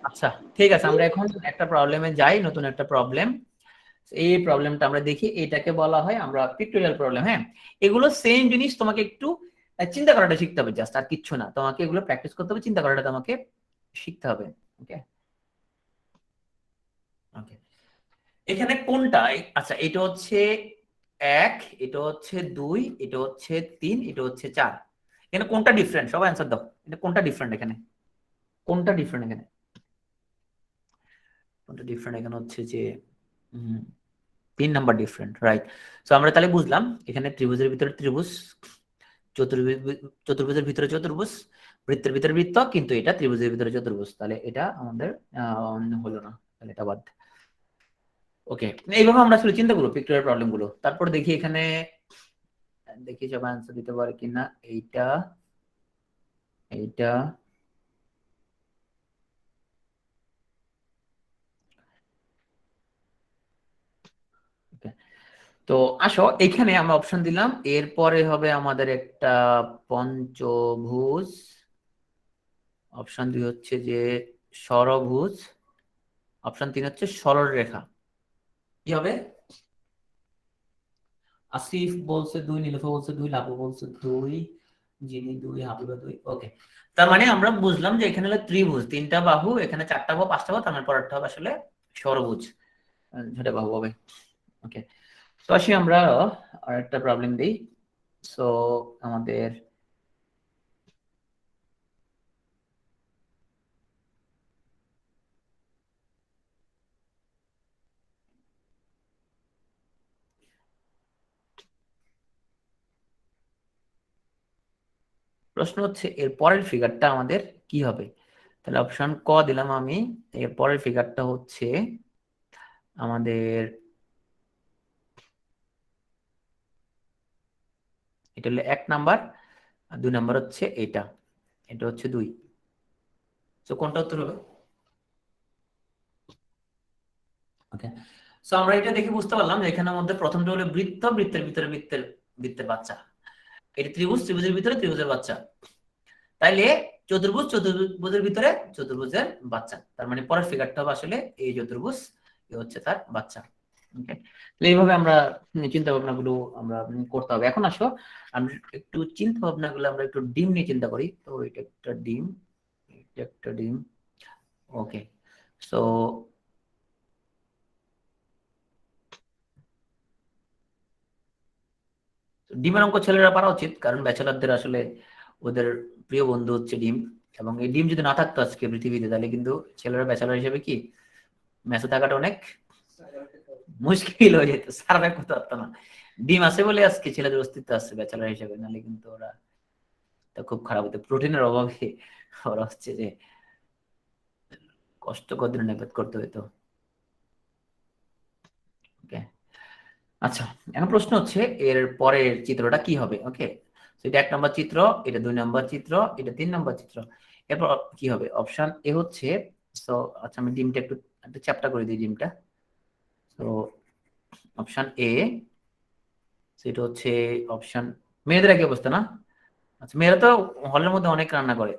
আচ্ছা ঠিক আছে, আমরা এখন একটা প্রবলেমে যাই, নতুন একটা প্রবলেম। এই প্রবলেমটা আমরা দেখি, এটাকে বলা হয় আমরা পিক্টোরিয়াল প্রবলেম। হ্যাঁ, এগুলো সেম জিনিস, তোমাকে একটু চিন্তা করাটা শিখতে হবে, জাস্ট আর কিচ্ছু না, তোমাকে এগুলো প্র্যাকটিস করতে হবে, চিন্তা করাটা তোমাকে শিখতে হবে। ওকে ওকে, এখানে কোনটা, আচ্ছা এটা হচ্ছে 1, এটা হচ্ছে 2, এটা হচ্ছে 3, এটা হচ্ছে 4, এখানে কোনটা ডিফারেন্ট? সবাই অ্যান্সার দাও, এটা কোনটা ডিফারেন্ট এখানে, কোনটা ডিফারেন্ট এখানে, কোনটা ডিফারেন্ট? এখানে হচ্ছে যে 3 নাম্বার ডিফারেন্ট, রাইট। সো আমরা তাহলে বুঝলাম এখানে ত্রিভুজের ভিতরে ত্রিভুজ, চতুর্ভুজের ভিতরে চতুর্ভুজ, বৃত্তের ভিতরে বৃত্ত, কিন্তু এটা ত্রিভুজের ভিতরে চতুর্ভুজ, তাহলে এটা আমাদের হলো না, তাহলে এটা বাদ। ওকে, এইভাবে আমরা আসলে চিন্তা করবো পিক্টোরিয়াল প্রবলেম গুলো। তারপর দেখি এখানে, দেখি সবাই আনসার দিতে পারে কিনা। এইটা, এইটা, তো আসো এখানে আমরা অপশন দিলাম, এরপরে হবে আমাদের একটা পঞ্চভুজ, অপশন 2 হচ্ছে যে ষড়ভুজ, অপশন 3 হচ্ছে সরল রেখা। কি হবে? আসিফ বলছে 2, নীলুফা বলছে 2, লাবু বলছে 2, জিনি 2, হাবিবা 2। ওকে, তার মানে আমরা বুঝলাম যে এখানে হলো ত্রিভুজ, 3টা বাহু, এখানে 4টা বাহু, 5টা বাহু, তার মানে পরেরটা হবে আসলে ষড়ভুজ, 6টা বাহু হবে। ওকে, তো আসি আমরা আরেকটা প্রবলেম দিই। সো আমাদের প্রশ্ন হচ্ছে এর পরের ফিগারটা আমাদের কি হবে? তাহলে অপশন ক দিলাম আমি, এর পরের ফিগারটা হচ্ছে আমাদের, এটা হলো 1 নাম্বার, আর 2 নাম্বার হচ্ছে এটা, এটা হচ্ছে 2। তো কোনটা উত্তর হবে? ওকে, সো আমরা এটা দেখে বুঝতে পারলাম যে এখানের মধ্যে প্রথমটা হলো বৃত্ত, বৃত্তের ভিতরে বৃত্তের, বৃত্তের বাচ্চা, এটা ত্রিভুজ, ত্রিভুজের ভিতরে ত্রিভুজের বাচ্চা, তাইলে চতুর্ভুজ, চতুর্ভুজের ভিতরে চতুর্ভুজের বাচ্চা, তার মানে পরের ফিগারটা হবে আসলে এই চতুর্ভুজ, এ হচ্ছে তার বাচ্চা। ওকে, এইভাবে আমরা চিন্তা ভাবনা গুলো আমরা করতে হবে। এখন আসো আমরা একটু চিন্তা ভাবনা গুলো আমরা একটু ডিম নিয়ে চিন্তা করি। তো এটা একটা ডিম, এটা একটা ডিম। ওকে, সো ডিমের অঙ্ক ছেলেরা পারা উচিত, কারণ ব্যাচেলারদের আসলে ওদের প্রিয় বন্ধু হচ্ছে ডিম, এবং এই ডিম যদি না থাকতো আজকে পৃথিবীতে, তাহলে কিন্তু ছেলেরা ব্যাচেলার হিসেবে কি মেসে থাকাটা অনেক মুশকিল হয়ে যেত, সার্ভাইভ করতে পারতো না। ডিম আছে বলে আজকে ছেলেদের অস্তিত্ব আছে ব্যাচেলার হিসেবে, নাহলে কিন্তু ওরা তা খুব খারাপ হতো, প্রোটিনের অভাবে ওরা হচ্ছে যে কষ্টকর দিন নেপাত করতে হতো। ওকে, আচ্ছা এখন প্রশ্ন হচ্ছে এর পরের চিত্রটা কি হবে? ওকে, এটা 1 নম্বর চিত্র, এটা 2 নম্বর চিত্র, এটা 3 নম্বর চিত্র, এরপর কি হবে? অপশন এ হচ্ছে, সো আচ্ছা আমি ডিমটা একটু একটু চ্যাপ্টা করে দিই ডিমটা। তো অপশন এ, সেটা হচ্ছে অপশন, মেয়েদের কি অবস্থা না? আচ্ছা মেয়েরা তো হলের মধ্যে অনেক রান্না করে,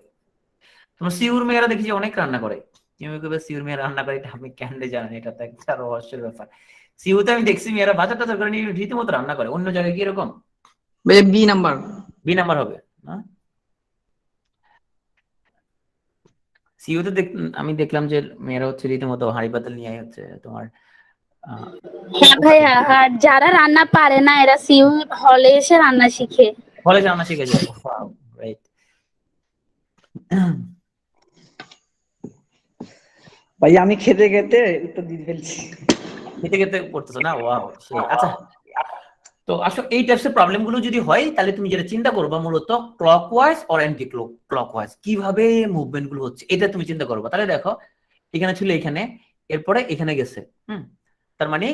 তোমার সিউর মেয়েরা দেখি অনেক রান্না করে, তুমি কবে সিউর মেয়েরা রান্না করে এটা আপনি কেন জানেন? এটা তো একটা রহস্যের ব্যাপার। সিউতে আমি দেখছি মেয়েরা ভাজা টাজা করে নিয়ে রীতিমতো রান্না করে, অন্য জায়গায় কি এরকম? B number. বি নাম্বার হবে না? সিইউতে আমি দেখলাম যে মেয়েরা হচ্ছে রীতিমতো হাঁড়ি পাতিল নিয়ে হচ্ছে তোমার হ্যাঁ ভাইয়া, আর যারা রান্না পারে না এরা সিউ হলে এসে রান্না শিখে। কলেজে রান্না শিখেছে, রাইট। ভাই আমি খেতে খেতে উত্তর দিয়ে ফেলছি। খেতে খেতে করতেছো না? ওয়াও, সেই আচ্ছা। তো আসলে এই টাইপসের প্রবলেম গুলো যদি হয়, তাহলে তুমি যেটা চিন্তা করবা মূলত ক্লকওয়াইজ অর অ্যান্টি ক্লকওয়াইজ, কিভাবে মুভমেন্ট গুলো হচ্ছে এটা তুমি চিন্তা করবা। তাহলে দেখো এখানে ছিল, এখানে, এরপরে এখানে গেছে, তার মানে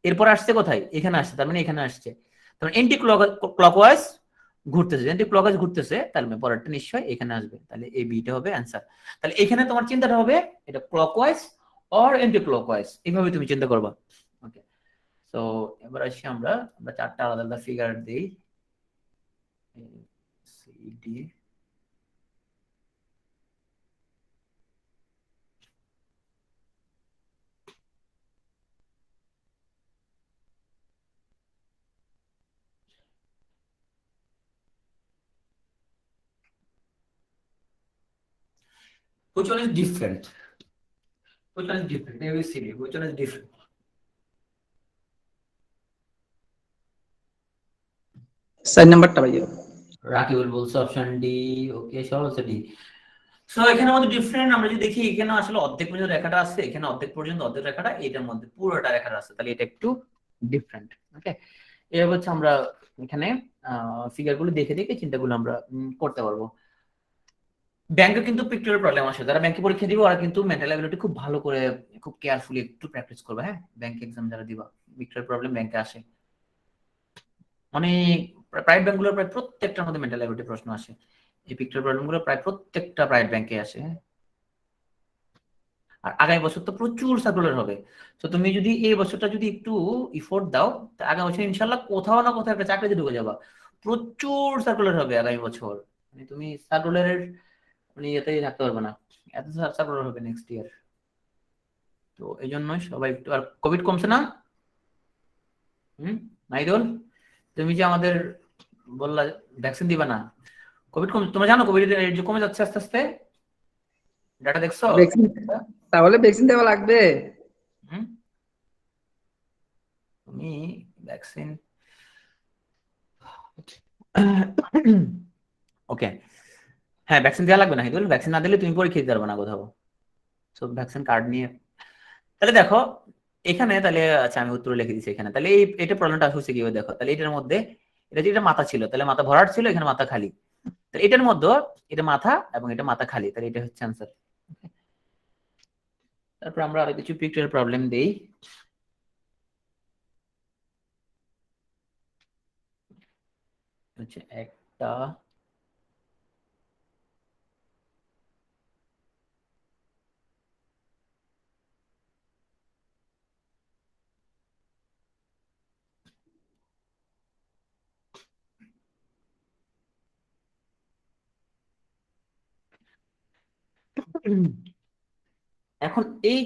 এরপর আসছে কোথায়? এখানে আসছে, তার মানে এখানে আসছে, তার মানে অ্যান্টি ক্লকওয়াইজ ঘুরতেছে, অ্যান্টি ক্লকওয়াইজ ঘুরতেছে, তাহলে পরেরটা নিশ্চয়ই এখানে আসবে, তাহলে এই বিটা হবে অ্যান্সার। তাহলে এখানে তোমার চিন্তাটা হবে এটা ক্লকওয়াইজ অর অ্যান্টি ক্লকওয়াইজ, এইভাবে তুমি চিন্তা করবা। ওকে, তো এবার আসি আমরা 4টা আলাদা আলাদা ফিগার দিই, CD. which one is different? Which one is different? ABCD, which one is different? চার নাম্বারটা ভাইয়া। রাকিবুল বলছে অপশন ডি, ওকে সব হচ্ছে ডি। সো এখানে আমাদের ডিফারেন্ট, আমরা যদি দেখি এখানে আসলে অর্ধেক পর্যন্ত রেখাটা আছে, এখানে অর্ধেক পর্যন্ত অর্ধেক রেখাটা, এটার মধ্যে পুরোটা রেখাটা আছে, তাহলে এটা একটু ডিফারেন্ট। ওকে, এবার হচ্ছে আমরা এখানে ফিগার গুলো দেখে দেখে চিন্তাগুলো আমরা করতে পারবো। ব্যাংকে কিন্তু পিকচারের প্রবলেম আসে, যারা ব্যাংকে পরীক্ষা দিবে ওরা কিন্তু মেন্টাল অ্যাবিলিটি খুব ভালো করে খুব কেয়ারফুলি একটু প্র্যাকটিস করবে। হ্যাঁ, ব্যাংক এক্সাম যারা দিবা পিকচারের প্রবলেম ব্যাংকে আসে অনেক, প্রাইভেট ব্যাংকগুলোর প্রায় প্রত্যেকটার মধ্যে মেন্টাল অ্যাবিলিটি প্রশ্ন আসে, এই পিকচার প্রবলেমগুলো প্রায় প্রত্যেকটা প্রাইভেট ব্যাংকে আসে। আর আগামী বছর তো প্রচুর সার্কুলার হবে, তো তুমি যদি এই বছরটা যদি একটু ইফোর্ট দাও, আগামী বছর ইনশাল্লাহ কোথাও না কোথাও একটা চাকরিতে ঢুকে যাবা। প্রচুর সার্কুলার হবে আগামী বছর, মানে তুমি সার্কুলারের মানে ইয়েতেই থাকতে পারবে না, এত সার্কুলার হবে নেক্সট ইয়ার। তো এই জন্যই সবাই একটু, আর কোভিড কমছে না? নাইদুল, তুমি যে আমাদের বললা ভ্যাকসিন দিবা না, কোভিড কম, তোমরা জানো কোভিড যে কমে যাচ্ছে আস্তে আস্তে, ডাটা দেখছো? তাহলে ভ্যাকসিন দেওয়া লাগবে। তুমি ভ্যাকসিন, ওকে হ্যাঁ ভ্যাকসিন দেওয়া লাগবে না হিদুল, ভ্যাকসিন না দিলে তুমি পরীক্ষা দিতে পারবে না কোথাও। সো ভ্যাকসিন কার্ড নিয়ে, তাহলে দেখো এখানে, তাহলে আচ্ছা আমি উত্তর লিখে দিচ্ছি এখানে। তাহলে এটা প্রবলেমটা হচ্ছে কি দেখো, তাহলে এটার মধ্যে এটা যে এটা মাথা ছিল, তাহলে মাথা ভরাট ছিল, এখানে মাথা খালি, তাহলে এটার মধ্যে এটা মাথা এবং এটা মাথা খালি, তাহলে এটা হচ্ছে অ্যান্সার। তারপর আমরা আরো কিছু পিকচার প্রবলেম দেই। হচ্ছে একটা এখন এই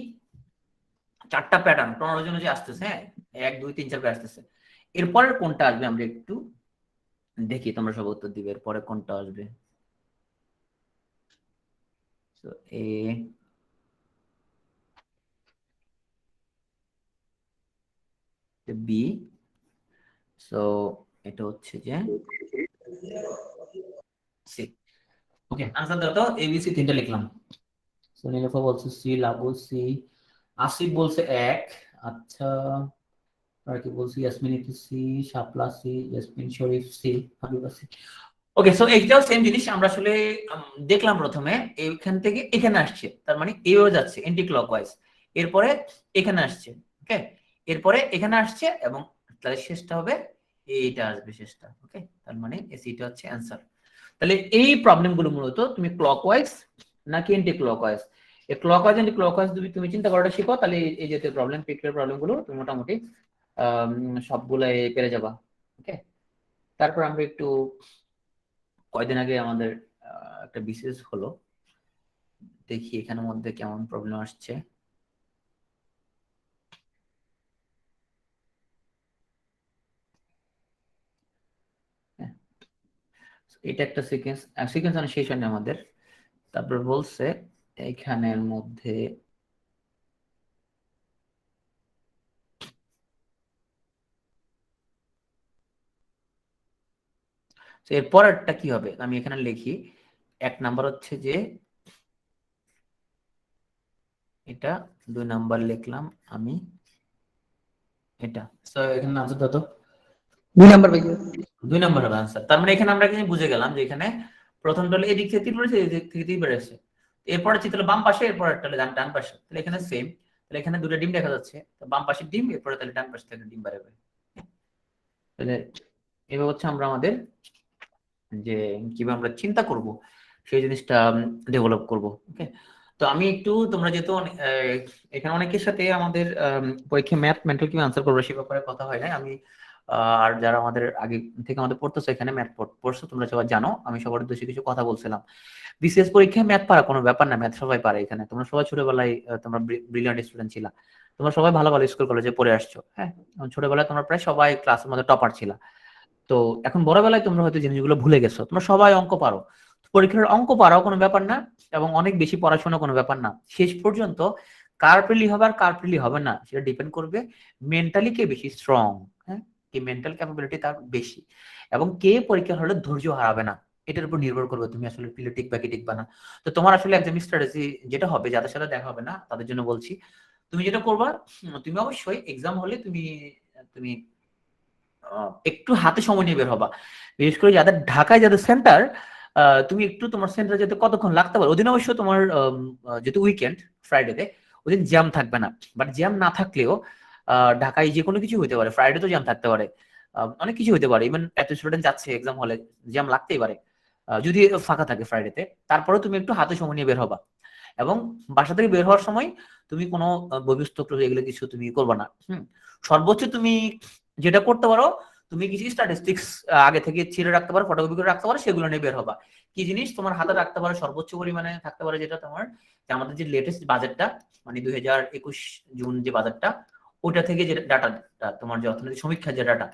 চারটা প্যাটার্ন 15 জন যে আসতেছে, হ্যাঁ 1 2 3 4 আসতেছে, এরপরের কোনটা আসবে আমরা একটু দেখি, তোমরা সব উত্তর দিবে এরপরে কোনটা আসবে। সো এ বি, সো এটা হচ্ছে যে সি। ওকে আনসার দাও তো, এবিসি তিনটা লিখলাম। সো নীলফা বলছে সি, লাবু সি, আসিফ বলছে 1, আচ্ছা আর কি বলছি, Yasmin Iti C, Shapla C, Yasmin Sharif C, Habiba C. Okay so এইটাও সেম জিনিস, আমরা আসলে দেখলাম প্রথমে এইখান থেকে এখানে আসছে, তার মানে এইভাবে যাচ্ছে এন্টি ক্লকওয়াইজ, এরপরে এখানে আসছে, ওকে এরপরে এখানে আসছে, এবং তাহলে শেষটা হবে এইটা আসবে শেষটা। ওকে তার মানে এসিটা হচ্ছে অ্যান্সার। তাহলে এই প্রবলেম গুলো মূলত তুমি ক্লকওয়াইজ নাকি এন্টি ক্লকওয়াইজ, এই ক্লকওয়াইজ এন্টি ক্লকওয়াইজ তুমি চিন্তা করাটা শিখো, তাহলে এই যে প্রবলেম পিকচার প্রবলেম গুলো তুমি মোটামুটি সবগুলাই পেরে যাবা। ওকে তারপর আমরা একটু, কয়দিন আগে আমাদের একটা বিশেষ হলো, দেখি এখানের মধ্যে কেমন প্রবলেম আসছে। এটা একটা সিকোয়েন্স মানে শেষ হয়নি আমাদের। তারপর বলছে এখানের মধ্যে এরপরেরটা কি হবে, আমি এখানে লিখি 1 নাম্বার হচ্ছে যে এটা, 2 নাম্বার লিখলাম আমি এটা। সো এখানে আনসার দাও তো, 2 নাম্বার ভাইয়া। 2 নাম্বার হবে আনসার। তার মানে এখানে আমরা কি বুঝে গেলাম যে এখানে প্রথমটা হলো এদিক থেকে 3 বেড়েছে, এদিক থেকে 3 বেড়েছে, এরপরে চিত্র বাম পাশে, এরপর একটা ডান পাশে, তাহলে এখানে সেম, তাহলে এখানে দুটো ডিম দেখা যাচ্ছে, তো বাম পাশে ডিম, এরপরে তাহলে ডান পাশে থেকে ডিম বাড়বে। তাহলে এভাবে হচ্ছে আমরা আমাদের যে কিভাবে আমরা চিন্তা করব সেই জিনিসটা ডেভেলপ করব। ওকে তো আমি একটু, তোমরা যেহেতু এখানে অনেকের সাথে আমাদের পরীক্ষায় ম্যাথ মেন্টাল কিভাবে আনসার করবো সে ব্যাপারে কথা হয় না, আমি আর যারা আমাদের আগে থেকে আমাদের পড়তেছে এখানে ম্যাথ পড়ছো তোমরা সবাই জানো, আমি সবার উদ্দেশ্যে কিছু কথা বলছিলাম। বিসিএস পরীক্ষায় ম্যাথ পারা কোনো ব্যাপার না, ম্যাথ সবাই পারে এখানে, তোমরা সবাই ছোটবেলায় তোমরা ব্রিলিয়ান্ট স্টুডেন্ট ছিলা, তোমরা সবাই ভালো ভালো স্কুল কলেজে পড়ে আসছো, হ্যাঁ ছোটবেলায় তোমরা প্রায় সবাই ক্লাসের মধ্যে টপার ছিলা। তো এখন বড়বেলায় তোমরা হয়তো জিনিসগুলো ভুলে গেছো, তোমরা সবাই অঙ্ক পারো, পরীক্ষার অঙ্ক পারাও কোনো ব্যাপার না, এবং অনেক বেশি পড়াশোনা কোনো ব্যাপার না। শেষ পর্যন্ত কার প্রিলি হবে আর কার প্রিলি হবে না সেটা ডিপেন্ড করবে মেন্টালি কে বেশি স্ট্রং, হ্যাঁ, কি মেন্টাল ক্যাপাবিলিটি তার বেশি, এবং কে পরীক্ষা হলে ধৈর্য হারাবে না, এটার উপর নির্ভর করবে তুমি আসলে প্রিলি টিকবা কি টিকবা না। তো তোমার আসলে এক্সাম স্ট্র্যাটেজি যেটা হবে, যাদের সাথে দেখা হবে না তাদের জন্য বলছি, তুমি যেটা করবা, তুমি অবশ্যই এক্সাম হলে তুমি তুমি একটু হাতে সময় নিয়ে বের হবা। বিশেষ করে যাদের ঢাকায়, যাদের সেন্টার, তুমি একটু তোমার সেন্টারে যেতে কতক্ষণ লাগতে পারে। ওদিন অবশ্য তোমার যেহেতু উইকেন্ড, ফ্রাইডেতে ওদিন জ্যাম থাকবে না, বাট জ্যাম না থাকলেও ঢাকায় যে কোনো কিছু হতে পারে, ফ্রাইডে তো জ্যাম থাকতে পারে, অনেক কিছু হতে পারে। ইভেন এত স্টুডেন্ট যাচ্ছে এক্সাম হলে, জ্যাম লাগতেই পারে যদি ফাঁকা থাকে ফ্রাইডেতে। তারপরে তুমি একটু হাতে সময় নিয়ে বের হবা, এবং বাসা থেকে বের হওয়ার সময় তুমি কোনো বই পুস্তক এগুলো কিছু তুমি করবা না। সর্বোচ্চ তুমি যেটা করতে পারো, তুমি কিছু স্ট্যাটিস্টিক্স আগে থেকে ছিঁড়ে রাখতে পারো, ফটোকপি করে রাখতে পারো, সেগুলো নিয়ে বের হবা। কি জিনিস তোমার হাতে রাখতে পারো সর্বোচ্চ পরিমাণে থাকতে পারে, যেটা তোমার যে আমাদের যে লেটেস্ট বাজেটটা, মানে 2021 জুন যে বাজেটটা, ওটা থেকে যে ডাটাটা, তোমার যে অর্থনৈতিক সমীক্ষার যে ডাটা,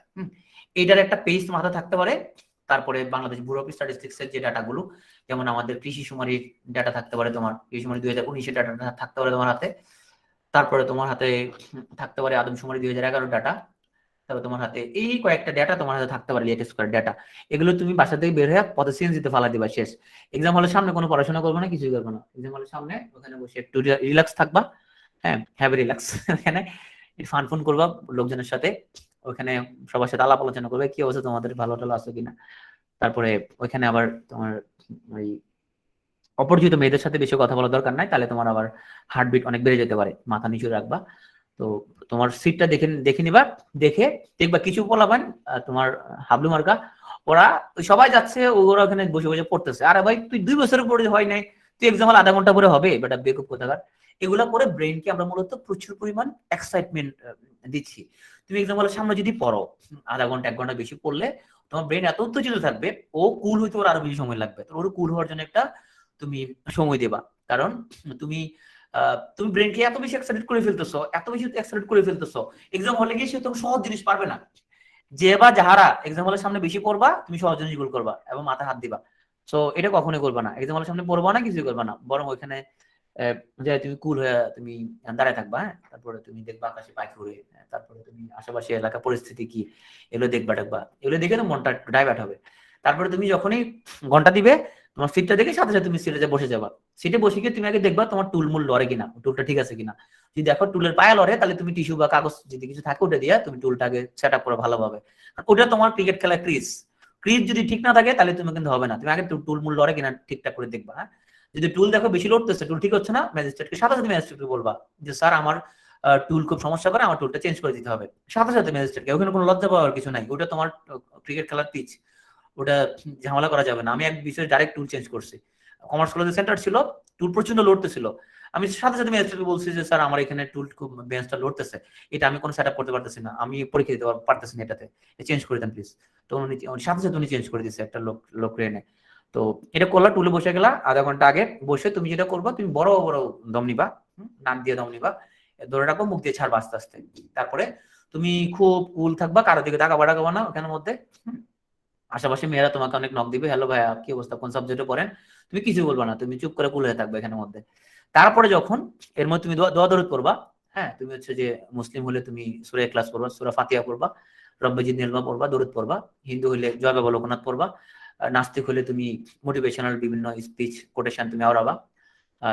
এইটার একটা পেজ তোমার হাতে থাকতে পারে। তারপরে বাংলাদেশ ব্যুরো অফ স্ট্যাটিস্টিক্স এর যে ডাটাগুলো, যেমন আমাদের কৃষি শুমারির ডাটা থাকতে পারে, তোমার কৃষি শুমারি 2019 এর ডাটা থাকতে পারে তোমার হাতে। তারপরে তোমার হাতে থাকতে পারে আদমশুমারি 2011 ডাটা। তবে তোমার হাতে এই কয়েকটা ডেটা তোমার হাতে থাকতে পারে, লেটেস্ট করে ডেটা। এগুলো তুমি বাসা থেকে বের হয়ে পথে সিএনজিতে ফালা দিবা, শেষ। এক্সাম হলের সামনে কোনো পড়াশোনা করবে না, কিছুই করবে না। এক্সাম হলের সামনে ওখানে বসে একটু রিল্যাক্স থাকবা, হ্যাঁ, হ্যাভি রিল্যাক্স। ওখানে ফান ফোন করবা লোকজনের সাথে, ওখানে সবার সাথে আলাপ আলোচনা করবে, কি অবস্থা তোমাদের, ভালো টালো আছে কিনা। তারপরে ওইখানে আবার তোমার ওই অপরিচিত মেয়েদের সাথে বেশি কথা বলার দরকার নাই, তাহলে তোমার আবার হার্টবিট অনেক বেড়ে যেতে পারে। মাথা নিচু রাখবা। তো তোমার সিটটা দেখে নিবা, দেখে দেখবা কিছু পোলাপান তোমার হাবলু মার্কা, ওরা সবাই যাচ্ছে, ওরা ওখানে বসে বসে পড়তেছে। আরে ভাই, তুই 2 বছরের পরে হয় নাই, তুই এক্সাম হল আধা ঘন্টা পরে হবে, বেটা বেকুব কোথাকার। এগুলা করে ব্রেনকে আমরা মূলত প্রচুর পরিমাণ এক্সাইটমেন্ট দিচ্ছি। তুমি এক্সাম হলের সামনে যদি পড়ো, আধা ঘন্টা 1 ঘন্টা বেশি পড়লে তোমার ব্রেন এত উত্তেজিত থাকবে, ও কুল হইতে ওর আরো বেশি সময় লাগবে। তো ওর কুল হওয়ার জন্য একটা তুমি সময় দেবা, কারণ তুমি তুমি ব্রেনকে এত বেশি এক্সাইটেড করে ফেলতেছো, এত বেশি এক্সাইটেড করে ফেলতেছো, এক্সাম হলে গিয়ে সে তো সহজ জিনিস পারবে না। যে বা যাহারা এক্সাম হলের সামনে বেশি পড়বা, তুমি সহজ জিনিসগুলো করবা এবং মাথায় হাত দিবা। সো এটা কখনোই করবা না, এক্সাম হলের সামনে পড়বা না, কিছুই করবা না, বরং ওইখানে যে তুমি কুল হয়ে তুমি দাঁড়ায় থাকবা। হ্যাঁ, তারপরে তুমি দেখবা আকাশে পাখি উড়ে, তারপরে তুমি আশেপাশে এলাকা পরিস্থিতি কি, এগুলো দেখবা টাকবা, এগুলো দেখে তো মনটা ডাইভার্ট হবে। তারপরে তুমি যখনই ঘন্টা দিবে, তোমার সিটটা দেখে সাথে সাথে তুমি সিটে বসে যাবা। সিটে বসে গিয়ে তুমি আগে দেখবা তোমার টুলমুল লড়ে কিনা, টুলটা ঠিক আছে কিনা। যদি দেখো টুলের পায়া লড়ে, তাহলে তুমি টিস্যু বা কাগজ যদি কিছু থাকে ওটা দিয়ে তুমি টুলটাকে সেট আপ করো ভালোভাবে। ওটা তোমার ক্রিকেট খেলার ক্রিজ যদি ঠিক না থাকে, তাহলে তুমি কিন্তু হবে না। তুমি আগে টুলমুল লড়ে কিনা ঠিকঠাক করে দেখবা। হ্যাঁ, যদি টুল দেখো বেশি লড়তেছে, টুল ঠিক হচ্ছে না, ম্যাজিস্ট্রেটকে সাথে সাথে ম্যাজিস্ট্রেটকে বলবা যে স্যার আমার টুল খুব সমস্যা করে, আমার টুলটা চেঞ্জ করে দিতে হবে, সাথে সাথে ম্যাজিস্ট্রেটকে। ওখানে কোনো লজ্জা পাওয়ার কিছু নাই, ওটা তোমার ক্রিকেট খেলার পিচ, ওটা ঝামেলা করা যাবে না। আমি এক বিষয়ে ডাইরেক্ট টুল চেঞ্জ করছি, কমার্স কলেজের সেন্টার ছিল, টুল প্রচন্ড লড়তেছিল, আমি সাথে সাথে ম্যাজিস্ট্রেটকে বলছি যে স্যার আমার এখানে টুল খুব বেঞ্চটা লড়তেছে, এটা আমি কোনো সেট আপ করতে পারতেছি না, আমি পরীক্ষা দিতে পারতেছি না, এটাতে চেঞ্জ করে দেন প্লিজ। তো উনি সাথে সাথে উনি চেঞ্জ করে দিচ্ছে, একটা লোক এনে। তো এটা করলা, টুলে বসে গেলা, আধা ঘন্টা আগে বসে তুমি যেটা করবা, তুমি বড় বড় দম নিবা, নাক দিয়ে দম নিবা, ধরে রাখবো, মুখ দিয়ে ছাড়বা আস্তে আস্তে। তারপরে তুমি খুব কুল থাকবা, কারো দিকে তাকাবা না ওখানের মধ্যে। আশেপাশে মেয়েরা তোমাকে অনেক নক দিবে, হ্যালো ভাইয়া কি অবস্থা, কোন সাবজেক্টে পড়েন, তুমি কিছু বলবা না, তুমি চুপ করে কুল হয়ে থাকবে এখানের মধ্যে। তারপরে যখন এর মধ্যে তুমি দোয়া দরুদ পড়বা, হ্যাঁ, তুমি হচ্ছে যে মুসলিম হলে তুমি সূরা ইখলাস পড়বা, সূরা ফাতিহা পড়বা, রব্বে জিদনি ইলমা পড়বা, দরুদ পড়বা। হিন্দু হলে জয় বাবা লোকনাথ পড়বা। নাস্তিক হলে তুমি মোটিভেশনাল বিভিন্ন স্পিচ কোটেশন তুমি আওড়াবা,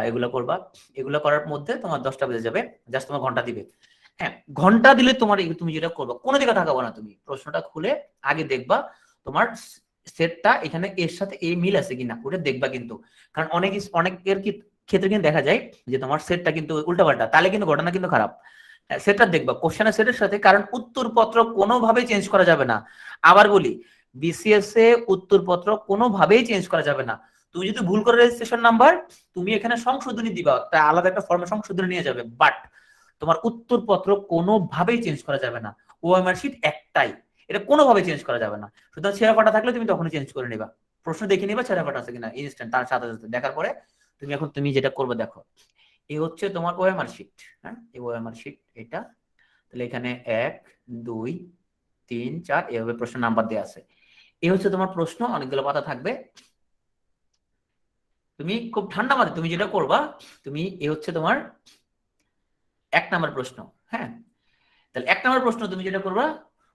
এগুলো করবা। এগুলো করার মধ্যে তোমার 10টা বেজে যাবে, জাস্ট তোমার ঘন্টা দিবে। হ্যাঁ, ঘন্টা দিলে তোমার তুমি যেটা করবা, কোনো দিকে তাকাবো না, তুমি প্রশ্নটা খুলে আগে দেখবা তোমার সেটটা এখানে এর সাথে এই মিল আছে কিনা, ওটা দেখবা কিন্তু। কারণ অনেকের ক্ষেত্রে কিন্তু দেখা যায় যে তোমার সেটটা কিন্তু উল্টাপাল্টা, তাহলে কিন্তু ঘটনা কিন্তু খারাপ। সেটটা দেখবা কোশ্চেনের সেটের সাথে, কারণ উত্তরপত্র কোনোভাবেই চেঞ্জ করা যাবে না। আবার বলি, বিসিএস এ উত্তরপত্র কোনোভাবেই চেঞ্জ করা যাবে না। তুমি যদি ভুল করে রেজিস্ট্রেশন নাম্বার, তুমি এখানে সংশোধনী দিবা, তাই আলাদা একটা ফর্মে সংশোধনী নিয়ে যাবে, বাট তোমার উত্তরপত্র কোনোভাবেই চেঞ্জ করা যাবে না। ওএমআর শিট একটাই, এটা কোনোভাবে চেঞ্জ করা যাবে না। সুতরাং ছেঁড়া ফাটা থাকলে তুমি তখনই চেঞ্জ করে নিবা, প্রশ্ন দেখে নিবা ছেঁড়া ফাটা আছে কিনা ইনস্ট্যান্ট, তার সাথে সাথে দেখার পরে তুমি যেটা করবে, দেখো এই হচ্ছে তোমার ওএমআর শিট। হ্যাঁ, এই ওএমআর শিট এটা, তাহলে এখানে 1 2 3 4 এভাবে প্রশ্ন নাম্বার দেওয়া আছে। এই হচ্ছে তোমার প্রশ্ন, অনেকগুলো পাতা থাকবে। তুমি খুব ঠান্ডা মাথায় তুমি যেটা করবা, তুমি এ হচ্ছে তোমার 1 নাম্বার প্রশ্ন। হ্যাঁ, তাহলে 1 নাম্বার প্রশ্ন তুমি যেটা করবা,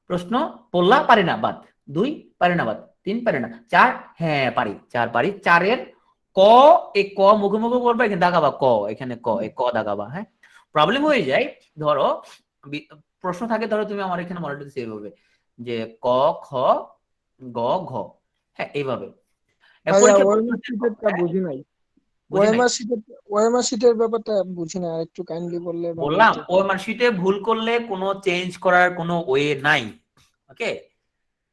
প্রশ্ন পড়লা পারি না বাদ, 2 পারি না বাদ, 3 পারি না, 4 হ্যাঁ পারি, 4 পারি, 4 এর ক, এই ক মুখে মুখে করবা, এখানে দাগাবা ক, এখানে ক, এই ক দাগাবা। হ্যাঁ, প্রবলেম হয়ে যায় ধরো প্রশ্ন থাকে, ধরো তুমি আমার এখানে মনে রাখতে এইভাবে যে ক খ গ ঘ, হ্যাঁ এইভাবে। বুঝি নাই, বুঝি নাই? ওএমআর শিটের ব্যাপারটা বুঝি না, একটু কাইন্ডলি বললে ভালো বললাম হতো। ওএমআর শিটে ভুল করলে কোনো চেঞ্জ করার কোনো ওয়ে নাই। ওকে,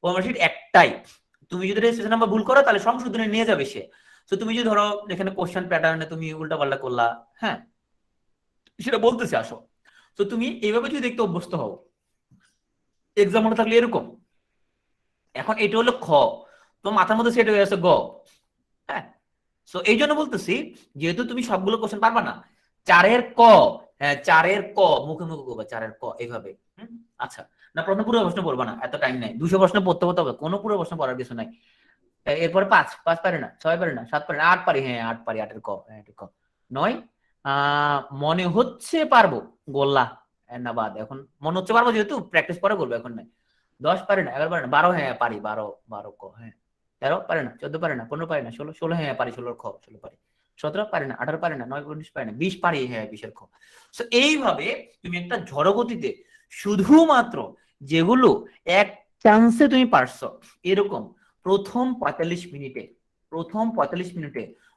ওএমআর শিট একটাই, তুমি যদি রেজিস্ট্রেশন নাম্বার ভুল করো তাহলে সংশোধনে নিয়ে যাবে সে। তো তুমি যদি ধরো এখানে কোশ্চেন প্যাটার্নে তুমি উল্টা পাল্টা করলা, হ্যাঁ সেটা বলতেছে আসো। তো তুমি এইভাবে যদি দেখতে অভ্যস্ত হও, এক্সাম মনে থাকলে এরকম, এখন এটা হলো খ, তো মাথার মধ্যে সেট হয়ে গেছে গ। হ্যাঁ, তো এই জন্য বলতেছি যেহেতু তুমি সবগুলো কোশ্চেন পারবা না, 4 এর ক, হ্যাঁ 4 এর ক মুখে মুখে করবা, 4 এর ক এইভাবে। আচ্ছা, না প্রশ্ন পুরো প্রশ্ন পড়বা না, এত টাইম নাই, 200 প্রশ্ন পড়তে হবে, কোনো পুরো প্রশ্ন পড়ার কিছু নাই। এরপরে 5 পারি না, 6 পারি না, 7 পারি না, 8 পারি, হ্যাঁ 8 পারি, 8 এর ক, হ্যাঁ 8 এর ক। 9 মনে হচ্ছে পারবো, গোল্লা না বাদ, এখন মনে হচ্ছে পারবো যেহেতু প্র্যাকটিস পরে করবো, এখন নাই। 10 পারি না, 11 পারি না, 12 হ্যাঁ পারি, 12 ক, হ্যাঁ 13 পারি না, 14 পারি না, 15 পারি না, 16 হ্যাঁ পারি, 16 খ 16 পারি, 17 পারি না, 18 পারি না, 9 19 পারি না, 20 পারি, হ্যাঁ 20 এর খ। তো এইভাবে তুমি একটা ঝড়গতিতে শুধুমাত্র যেগুলো এক চান্সে তুমি পারছো, এরকম প্রথম 45 মিনিটে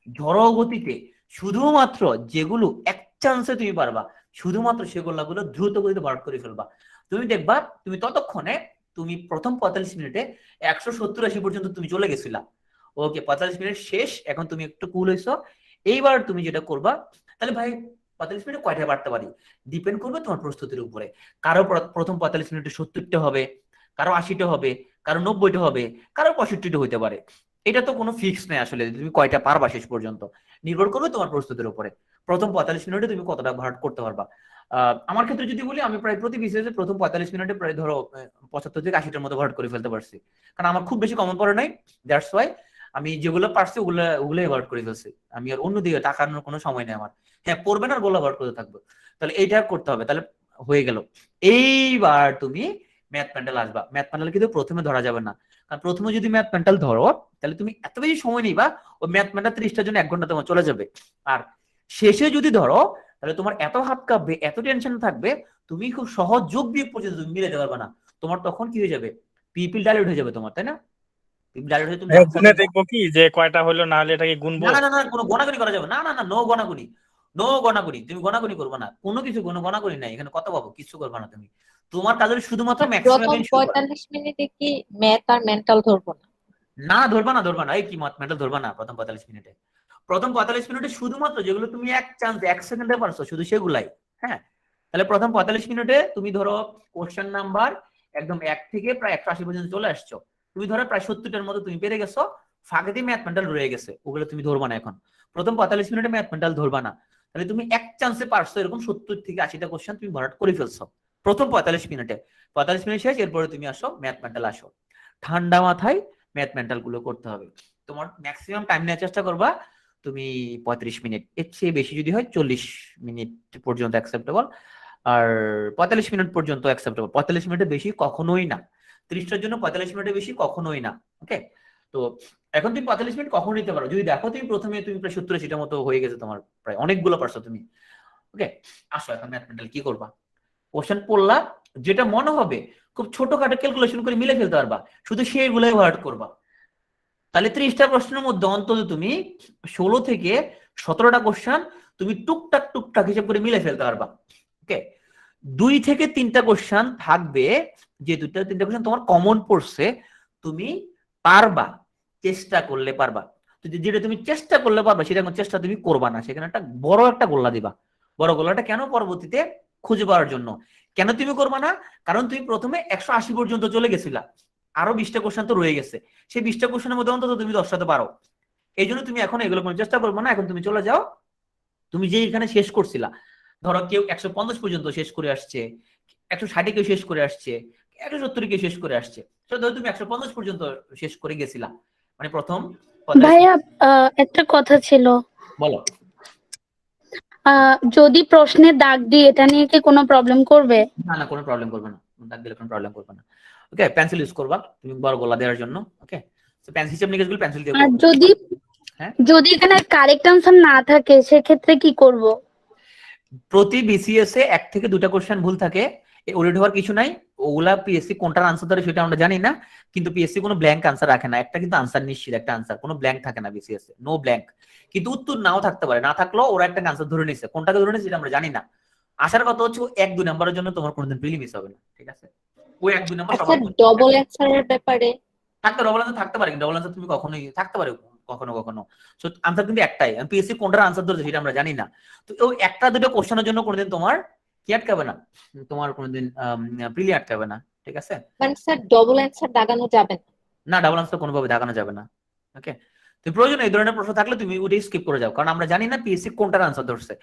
ঝড়গতিতে শুধুমাত্র যেগুলো এক চান্সে তুমি পারবা, শুধুমাত্র সেগুলো দ্রুত গতিতে বার করে ফেলবা। তুমি দেখবা তুমি ততক্ষণে তুমি প্রথম 45 মিনিটে 170-80 পর্যন্ত তুমি চলে গেছিলা। ওকে, 45 মিনিট শেষ, এখন তুমি একটু কুল হইছো। এইবার তুমি যেটা করবা, তাহলে ভাই 45 মিনিটে কয়টা বাড়তে পারি, ডিপেন্ড করবে তোমার প্রস্তুতির উপরে। কারো প্রথম 45 মিনিটে 70টা হবে, কারো 80টা হবে, কারো 90টা হবে, কারো 65টা হইতে পারে। এটা তো কোনো ফিক্স নেই আসলে, তুমি কয়টা পারবা শেষ পর্যন্ত নির্ভর করবে তোমার প্রস্তুতির উপরে। প্রথম 45 মিনিটে তুমি কতটা ভাট করতে পারবা। আমার ক্ষেত্রে যদি বলি, আমি প্রায় প্রতি বিসিএসে প্রথম 45 মিনিটে প্রায় ধরো 75 থেকে 80টার মতো ভাট করে ফেলতে পারছি, কারণ আমার খুব বেশি কমন পড়ে নাই। দ্যাটস ওয়াই আমি যেগুলো পারছি ওগুলোই ভাট করে ফেলছি, আমি আর অন্যদিকে তাকানোর কোনো সময় নেই আমার। হ্যাঁ পড়বে না, গোলা ভাট করতে থাকবো, তাহলে এইটা করতে হবে, তাহলে হয়ে গেল। এইবার তুমি ম্যাথ প্যান্ডেল আসবা। ম্যাথ প্যান্ডেল কিন্তু প্রথমে ধরা যাবে না, কারণ প্রথমে যদি ম্যাথ প্যান্ডেল ধরো তাহলে তুমি এত বেশি সময় নিবা, ওই ম্যাথ প্যান্ডেল 30টার জন্য 1 ঘন্টা তোমার চলে যাবে। আর শেষে যদি ধরো তাহলে তোমার এত হাত কাঁপবে, এত টেনশন থাকবে, তুমি খুব সহজ যোগ বিয়োগ পর্যন্ত তুমি মিলাতে পারবে না। তোমার তখন কি হয়ে যাবে, পিপিল ডাইলুট হয়ে যাবে তোমার, তাই না? পিপিল ডাইলুট হয়ে তুমি গুনে দেখবো কি যে কয়টা হলো, না হলে এটাকে গুনবো? না না না, কোনো গণাগুনি করা যাবে না, না না, নো গণাগুনি, নো গণাগুনি, তুমি গণাগুনি করবে না, কোনো কিছু কোনো গণাগুনি নাই এখানে, কত পাবো কিছু করবে না তুমি। তোমার কাজ হলো শুধুমাত্র ম্যাক্সিমাম প্রথম 45 মিনিটে কি ম্যাথ আর মেন্টাল ধরবো না? না ধরবা না, এই কি মেন্টাল ধরবা না প্রথম 45 মিনিটে। প্রথম 45 মিনিটে শুধুমাত্র যেগুলো তুমি এক চান্স 1 সেকেন্ডে পারছো শুধু সেগুলাই। হ্যাঁ, তাহলে প্রথম 45 মিনিটে তুমি ধরো কোশ্চেন নাম্বার একদম 1 থেকে প্রায় 180 পর্যন্ত চলে আসছো, তুমি ধরো প্রায় 70টার মতো তুমি পেরে গেছো, ফাঁকে দিয়ে ম্যাথ মেন্টাল রয়ে গেছে, ওগুলো তুমি ধরবা না এখন। প্রথম 45 মিনিটে ম্যাথ মেন্টাল ধরবা না, তাহলে তুমি এক চান্সে পারছো এরকম 70 থেকে 80টা কোশ্চেন তুমি ভরাট করে ফেলছো প্রথম 45 মিনিটে। 45 মিনিট শেষ, এরপরে তুমি আসো ম্যাথ মেন্টাল, আসো ঠান্ডা মাথায় ম্যাথ মেন্টাল গুলো করতে হবে। তোমার ম্যাক্সিমাম টাইম নেওয়ার চেষ্টা করবা তুমি 35 মিনিট, এর চেয়ে বেশি যদি হয় 40 মিনিট পর্যন্ত অ্যাকসেপ্টেবল, আর 45 মিনিট পর্যন্ত অ্যাকসেপ্টেবল। 45 মিনিটের বেশি কখনোই না, 30টার জন্য 45 মিনিটের বেশি কখনোই না। ওকে, তো এখন তুমি 45 মিনিট কখন নিতে পারো, যদি দেখো তুমি প্রথমে তুমি প্রায় 70-80টার মতো হয়ে গেছে তোমার, প্রায় অনেকগুলো পারছো তুমি। ওকে, আসো এখন ম্যাথ মেন্টাল কি করবা, কোশ্চেন পড়লা, যেটা মনে হবে খুব ছোটখাটো ক্যালকুলেশন করে মিলে ফেলতে পারবা, শুধু সেইগুলোই ভরাট করবা। তাহলে 30টা প্রশ্নের মধ্যে অন্তত তুমি 16 থেকে 17টা কোশ্চেন তুমি টুকটাক হিসাব করে মিলে ফেলতে পারবা। ওকে, 2 থেকে 3টা কোশ্চেন থাকবে, যে 2-3টা কোশ্চেন তোমার কমন পড়ছে, তুমি পারবা, চেষ্টা করলে পারবা। যেটা তুমি চেষ্টা করলে পারবা সেটা কোনো চেষ্টা তুমি করবা না, সেখানে একটা বড় একটা গোল্লা দিবা। বড় গোল্লাটা কেন, পরবর্তীতে খুঁজে পাওয়ার জন্য। কেন তুমি করবা না, কারণ তুমি প্রথমে 180 পর্যন্ত চলে গেছিলা, আরো 20টা কোশ্চেন তো রয়ে গেছে, সেই 20টা কোশ্চেনের মধ্যে অন্তত তুমি 10টাতে পারো। এই জন্য তুমি এখন এগুলো কোনো চেষ্টা করবো না, এখন তুমি চলে যাও তুমি যে এখানে শেষ করছিলা। ধরো কেউ 150 পর্যন্ত শেষ করে আসছে, 160 কেউ শেষ করে আসছে, 170 কেউ শেষ করে আসছে, ধরো তুমি 150 পর্যন্ত শেষ করে গেছিলা, মানে প্রথম ভাইয়া একটা কথা ছিল, বলো। যদি প্রশ্নে দাগ দিই এটা নিয়ে কি কোনো প্রবলেম করবে? না না, কোনো প্রবলেম করবে না, দাগ দিলে কোনো প্রবলেম করবে না। ওকে, পেন্সিল ইউজ করবা তুমি বড় গলা দেওয়ার জন্য। ওকে, তো পেন্সিল হিসাব নিকেশগুলো পেন্সিল দিয়ে আর করবে। হ্যাঁ, যদি এখানে কারেক্ট আনসার না থাকে সেক্ষেত্রে কি করব? প্রতি বিসিএস এ 1 থেকে 2টা কোশ্চেন ভুল থাকে, ওরিড হওয়ার কিছু নাই। ওগুলা পিএসসি কোনটার আনসার ধরে সেটা আমরা জানি না, কিন্তু পিএসসি কোনো ব্ল্যাঙ্ক আনসার রাখে না। একটা কিন্তু আনসার নিশ্চিত, একটা আনসার, কোনো ব্ল্যাঙ্ক থাকে না বিসিএস এ, নো ব্ল্যাঙ্ক। কিন্তু উত্তর নাও থাকতে পারে, না থাকলেও ওরা একটা আনসার ধরে নিছে, কোনটাকে ধরে নিছে সেটা আমরা জানি না। আসার কথা হচ্ছে 1-2 নাম্বারের জন্য তোমার কোনোদিন প্রিলি মিস হবে না, ঠিক আছে? ওই 1-2 নাম্বার আচ্ছা, সবার ডবল অ্যান্সারের ব্যাপারে ডবল আনসার থাকতে পারে, ডবল আনসার তুমি কখনোই থাকতে পারে কখনো কখনো। সো আনসার কিন্তু একটাই, পিএসসি কোনটার আনসার ধরছে সেটা আমরা জানি না। তো ওই 1-2 কোশ্চেনের জন্য কোনোদিন তোমার কি আটকাবে না, তোমার কোনোদিন প্রিলি আটকাবে না, ঠিক আছে? মানে স্যার ডবল অ্যান্সার দাগানো যাবে না? না, ডাবল আনসার কোনোভাবে দাগানো যাবে না। ওকে, তুমি প্রয়োজন এই ধরনের প্রশ্ন থাকলে তুমি ওটাই স্কিপ করে যাও, কারণ আমরা জানি না পিএসসি কোনটার আনসার ধরছে।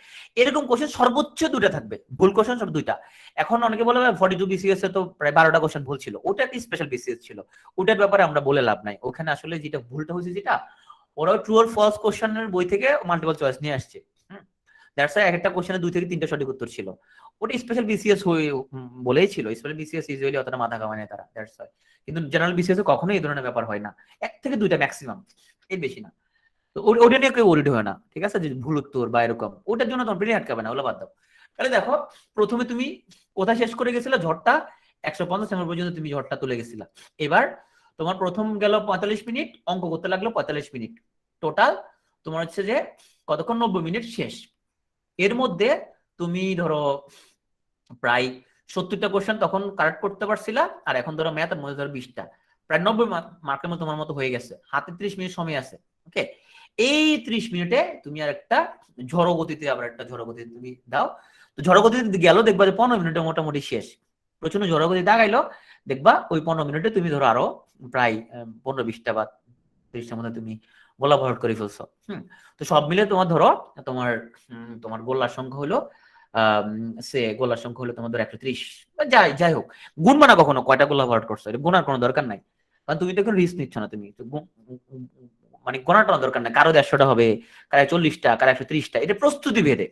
এরকম কোশ্চেন সর্বোচ্চ 2টা থাকবে, ভুল কোশ্চেন সব 2টা। এখন অনেকে বলে 42 বিসিএস এ তো প্রায় 12টা কোশ্চেন ভুল ছিল, ওটা একটা স্পেশাল বিসিএস ছিল, ওটার ব্যাপারে আমরা বলে লাভ নাই। ওখানে আসলে যেটা ভুলটা হয়েছে, যেটা ওরা ট্রু অর ফলস কোশ্চেনের বই থেকে মাল্টিপল চয়েস নিয়ে আসছে। দ্যাটস ওয়াই একটা কোশ্চেনে 2 থেকে 3টা সঠিক উত্তর ছিল। ওটা স্পেশাল বিসিএস বলেই ছিল, স্পেশাল বিসিএস ইউজুয়ালি অতটা মাথা ঘামায় না তারা, দ্যাটস ওয়াই। কিন্তু জেনারেল বিসিএস এ কখনোই এই ধরনের ব্যাপার হয় না, 1 থেকে 2টা ম্যাক্সিমাম, এর বেশি না। তো ওটা নিয়ে কেউ ওরিড হয় না, ঠিক আছে? যে ভুল উত্তর বা এরকম, ওটার জন্য তোমার প্রিলি আটকাবে না, ওগুলো বাদ দাও। তাহলে দেখো, প্রথমে তুমি কোথায় শেষ করে গেছিলে? ঝড়টা 150 নম্বর পর্যন্ত তুমি ঝড়টা তুলে গেছিলা। এবার তোমার প্রথম গেল 45 মিনিট, অঙ্ক করতে লাগলো 45 মিনিট, টোটাল তোমার হচ্ছে যে কতক্ষণ? 90 মিনিট শেষ। এর মধ্যে তুমি ধরো প্রায় 70টা কোশ্চেন তখন কারেক্ট করতে পারছিলা, আর এখন ধরো ম্যাথের মধ্যে ধরো 20টা, প্রায় 90 মার্কের মতো তোমার মতো হয়ে গেছে। হাতে 30 মিনিট সময় আছে। ওকে, এই 30 মিনিটে তুমি আর একটা ঝড়ো গতিতে তুমি দাও। তো ঝড়ো গতিতে গেল, দেখবা যে 15 মিনিটে মোটামুটি শেষ। প্রচন্ড ঝড়ো গতি দাগাইলো, দেখবা ওই 15 মিনিটে তুমি ধরো আরো প্রায় 15-20টা বা 30টার মধ্যে তুমি গোলা ভরাট করে ফেলছো। তো সব মিলে তোমার ধরো তোমার গোলার সংখ্যা হলো গোলার সংখ্যা হলো তোমার ধরো 130, যাই হোক, গুনবা না কখনো কয়টা গোলা ভরাট করছো, এটা গোনার কোনো দরকার নাই, কারণ তুমি তো এখন রিস্ক নিচ্ছ না। তুমি মানে গোনাটা দরকার নাই, কারো 150টা হবে, কারো 40টা, কারো 130টা, এটা প্রস্তুতি ভেদে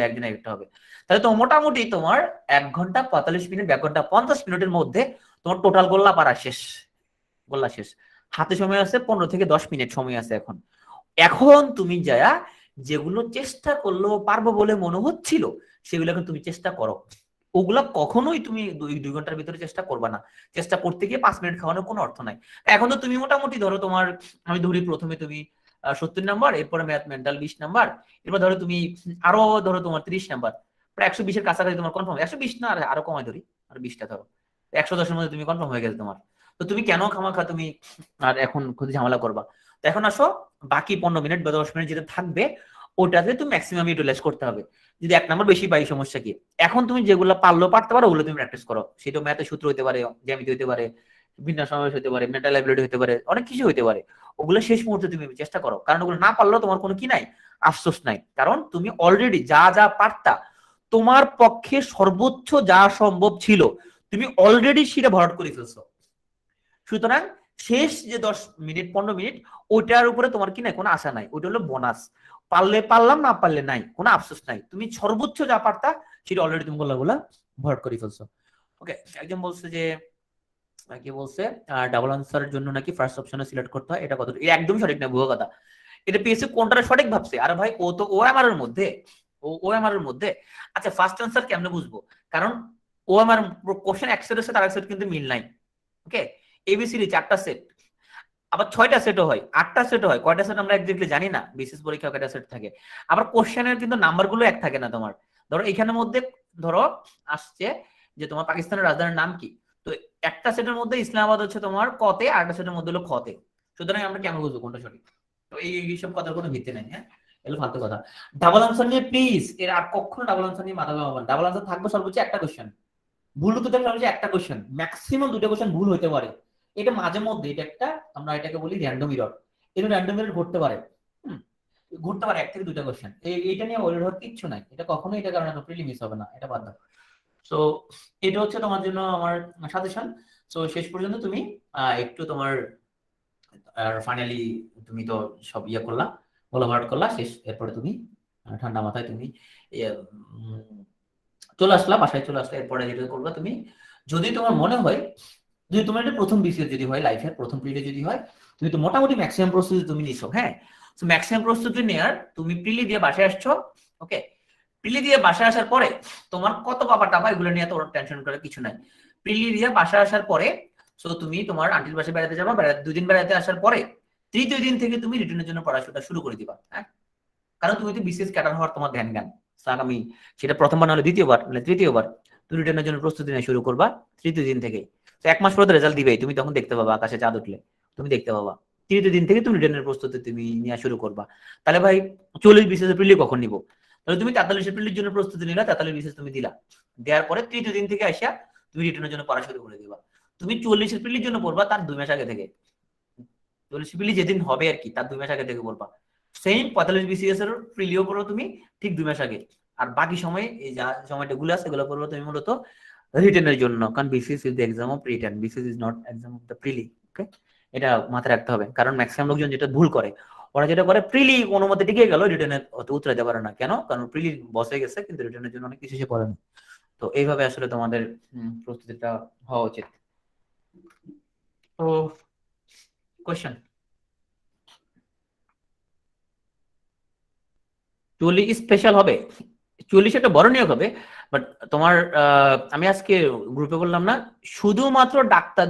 একদিন একটা হবে। তাহলে তো মোটামুটি তোমার 1 ঘন্টা 45 মিনিট, 1 ঘন্টা 50 মিনিটের মধ্যে তোমার টোটাল গোল্লা পারা শেষ, গোল্লা শেষ। হাতে সময় আছে 15 থেকে 10 মিনিট সময় আছে। এখন তুমি যায়া যেগুলো চেষ্টা করলেও পারবো বলে মনে হচ্ছিল, সেগুলো এখন তুমি চেষ্টা করো। ওগুলা কখনোই তুমি 2 ঘন্টার ভিতরে চেষ্টা করবা না, চেষ্টা করতে গিয়ে 5 মিনিট খাওয়ানোর কোনো অর্থ নাই। এখন তো তুমি মোটামুটি ধরো তোমার, আমি ধরি প্রথমে তুমি 70 নাম্বার, এরপরে ম্যাথ মেন্টাল 20 নাম্বার, এরপর ধরো তুমি আরো ধরো তোমার 30 নাম্বার, প্রায় 120 এর কাছাকাছি তোমার কনফার্ম, 120 না আরো কমাই ধরি, আর 20টা ধরো 110 এর মধ্যে তুমি কনফার্ম হয়ে গেছে তোমার। তো তুমি কেন খামাখা তুমি আর এখন খুব ঝামেলা করবা? তো এখন আসো, বাকি 15 মিনিট বা 10 মিনিট যেটা থাকবে ওটাতে তুমি ম্যাক্সিমাম ইউটিলাইজ করতে হবে। যদি 1 নাম্বার বেশি পাই, সমস্যা কি? এখন তুমি যেগুলো পারতে পারো ওগুলো তুমি প্র্যাকটিস করো। সেটা ম্যাথের সূত্র হতে পারে, জ্যামিতি হতে পারে, বিন্যাস সমাবেশ হতে পারে, মেন্টাল অ্যাবিলিটি হতে পারে, অনেক কিছু হতে পারে। ওগুলো শেষ মুহূর্তে তুমি চেষ্টা করো, কারণ ওগুলো না পারলেও তোমার কোনো কি নাই, আফসোস নাই, কারণ তুমি অলরেডি যা পারতা, তোমার পক্ষে সর্বোচ্চ যা সম্ভব ছিল তুমি অলরেডি সেটা ভরাট করে ফেলছো। সুতরাং শেষ যে 10 মিনিট 15 মিনিট, ওইটার উপরে তোমার কি নাই, কোনো আশা নাই, ওইটা হলো বোনাস। পারলে পারলাম, না পারলে নাই, কোনো আফসোস নাই। তুমি সর্বোচ্চ যা পারতা সেটা অলরেডি তুমি গোলাগুলা ভরাট করে ফেলছো। ওকে, একজন বলছে যে কি বলছে, ডাবল আনসারের জন্য নাকি ফার্স্ট অপশনে সিলেক্ট করতে হয়, এটা কত? এটা একদমই সঠিক না, ভুয়ো কথা। এটা পিএসসি কোনটা সঠিক ভাবছে? আরে ভাই, ও তো ওএমআর এর মধ্যে। আচ্ছা, ফার্স্ট আনসার কেমনে বুঝবো? কারণ ওএমআর কোশ্চেন এক সেটের সাথে আরেক সেট কিন্তু মিল নাই। ওকে, এবিসিডি 4টা সেট, আবার 6টা সেটও হয়, 8টা সেটও হয়, কয়টা সেট আমরা এক্স্যাক্টলি জানি না, বিশেষ পরীক্ষা কয়টা সেট থাকে। আবার কোশ্চেনের কিন্তু নাম্বারগুলো এক থাকে না তোমার। ধরো এখানের মধ্যে ধরো আসছে যে তোমার পাকিস্তানের রাজধানীর নাম কি, তো একটা সেটের মধ্যে ইসলামাবাদ হচ্ছে তোমার কতে, আর একটা সেটের মধ্যে হলো খতে। সুতরাং আমরা কেমন বুঝবো কোনটা সঠিক? তো এইসব কথার কোনো ভিত্তি নাই। হ্যাঁ, এগুলো ফালতু কথা। ডাবল আনসার নিয়ে প্লিজ এর আর কখনো ডাবল আনসার নিয়ে মাথা ঘামাবেন না। ডাবল আনসার থাকবে সর্বোচ্চ একটা কোশ্চেন, ভুল উত্তর থাকবে সর্বোচ্চ একটা কোশ্চেন, ম্যাক্সিমাম 2টা কোশ্চেন ভুল হতে পারে। এটা মাঝে মধ্যে, এটা একটা, আমরা এটাকে বলি র্যান্ডম এরর। এটা র্যান্ডম এরর ঘটতে পারে, 1 থেকে 2টা কোশ্চেন। এইটা নিয়ে ওরিড হওয়ার কিচ্ছু নাই, এটা কখনোই এটা কারণে প্রিলি মিস হবে না, এটা বাদ দাও। সো এটা হচ্ছে তোমার জন্য আমার সাজেশন। সো শেষ পর্যন্ত তুমি একটু তোমার আর ফাইনালি তুমি তো সব ইয়ে করলা, গোলাঘাট করলা, শেষ। এরপরে তুমি ঠান্ডা মাথায় তুমি চলে আসলা, বাসায় চলে আসলা। এরপরে যেটা করবা তুমি, যদি তোমার মনে হয়, যদি তোমার এটা প্রথম বিসিএস যদি হয়, লাইফের প্রথম পিরিয়ডে যদি হয়, তুমি তো মোটামুটি ম্যাক্সিমাম প্রস্তুতি তুমি নিছো, হ্যাঁ। তো ম্যাক্সিমাম প্রস্তুতি নেওয়ার তুমি প্রিলি দিয়ে বাসায় আসছো, ওকে। প্রিলি দিয়ে বাসায় আসার পরে তোমার কত পাপা টাপা এগুলো নিয়ে তো টেনশন করার কিছু নাই। প্রিলি দিয়ে বাসায় আসার পরে সো তুমি তোমার আন্টির বাসায় বেড়াতে যাবা, দুদিন বেড়াতে আসার পরে তৃতীয় দিন থেকে তুমি রিটার্নের জন্য পড়াশোনাটা শুরু করে দিবা, হ্যাঁ। কারণ তুমি তো বিসিএস ক্যাডার হওয়ার তোমার ধ্যান জ্ঞান, আমি সেটা প্রথমবার নাহলে দ্বিতীয়বার নাহলে তৃতীয়বার তুমি রিটার্নের জন্য প্রস্তুতি নেওয়া শুরু করবা তৃতীয় দিন থেকে। তো 1 মাস পরে রেজাল্ট দিবেই, তুমি তখন দেখতে পাবা আকাশে চাঁদ উঠলে, তুমি দেখতে পাবা। তৃতীয় দিন থেকে তুমি রিটার্নের প্রস্তুতি তুমি নেওয়া শুরু করবা। তাহলে ভাই 40 বিসিএস প্রিলি কখন নিব? তাহলে তুমি 43 প্রিলির জন্য প্রস্তুতি নিলা, 43 বিসিএস তুমি দিলা, দেওয়ার পরে তৃতীয় দিন থেকে আসা তুমি রিটার্নের জন্য পড়া শুরু করে দিবা। তুমি 40 প্রিলির জন্য পড়বা তার 2 মাস আগে থেকে, 40 প্রিলি যেদিন হবে আর কি তার 2 মাস আগে থেকে পড়বা। সেম 45 বিসিএস এর প্রিলিও পড়ো তুমি ঠিক 2 মাস আগে। আর বাকি সময় এই যা সময়টা গুলো আছে এগুলো পড়বো তুমি মূলত রিটেনের জন্য, কারণ BCS is the exam of written, BCS is not exam of the prelim, okay. এটা মাথায় রাখতে হবে, কারণ ম্যাক্সিমাম লোকজন যেটা ভুল করে, ওরা যেটা করে প্রিলি কোনো মতে টিকে গেল, রিটেনের অত উত্তর দিতে পারে না। কেন? কারণ প্রিলি বস হয়ে গেছে কিন্তু রিটেনের জন্য অনেক কিছু সে পড়ে না। তো এইভাবে আসলে তোমাদের প্রস্তুতিটা হওয়া উচিত। তো কোয়েশ্চেন 40 স্পেশাল হবে, 40 একটা বড় নিয়োগ হবে, বাট তোমার আমি আজকে গ্রুপে বললাম না, শুধুমাত্র ডাক্তার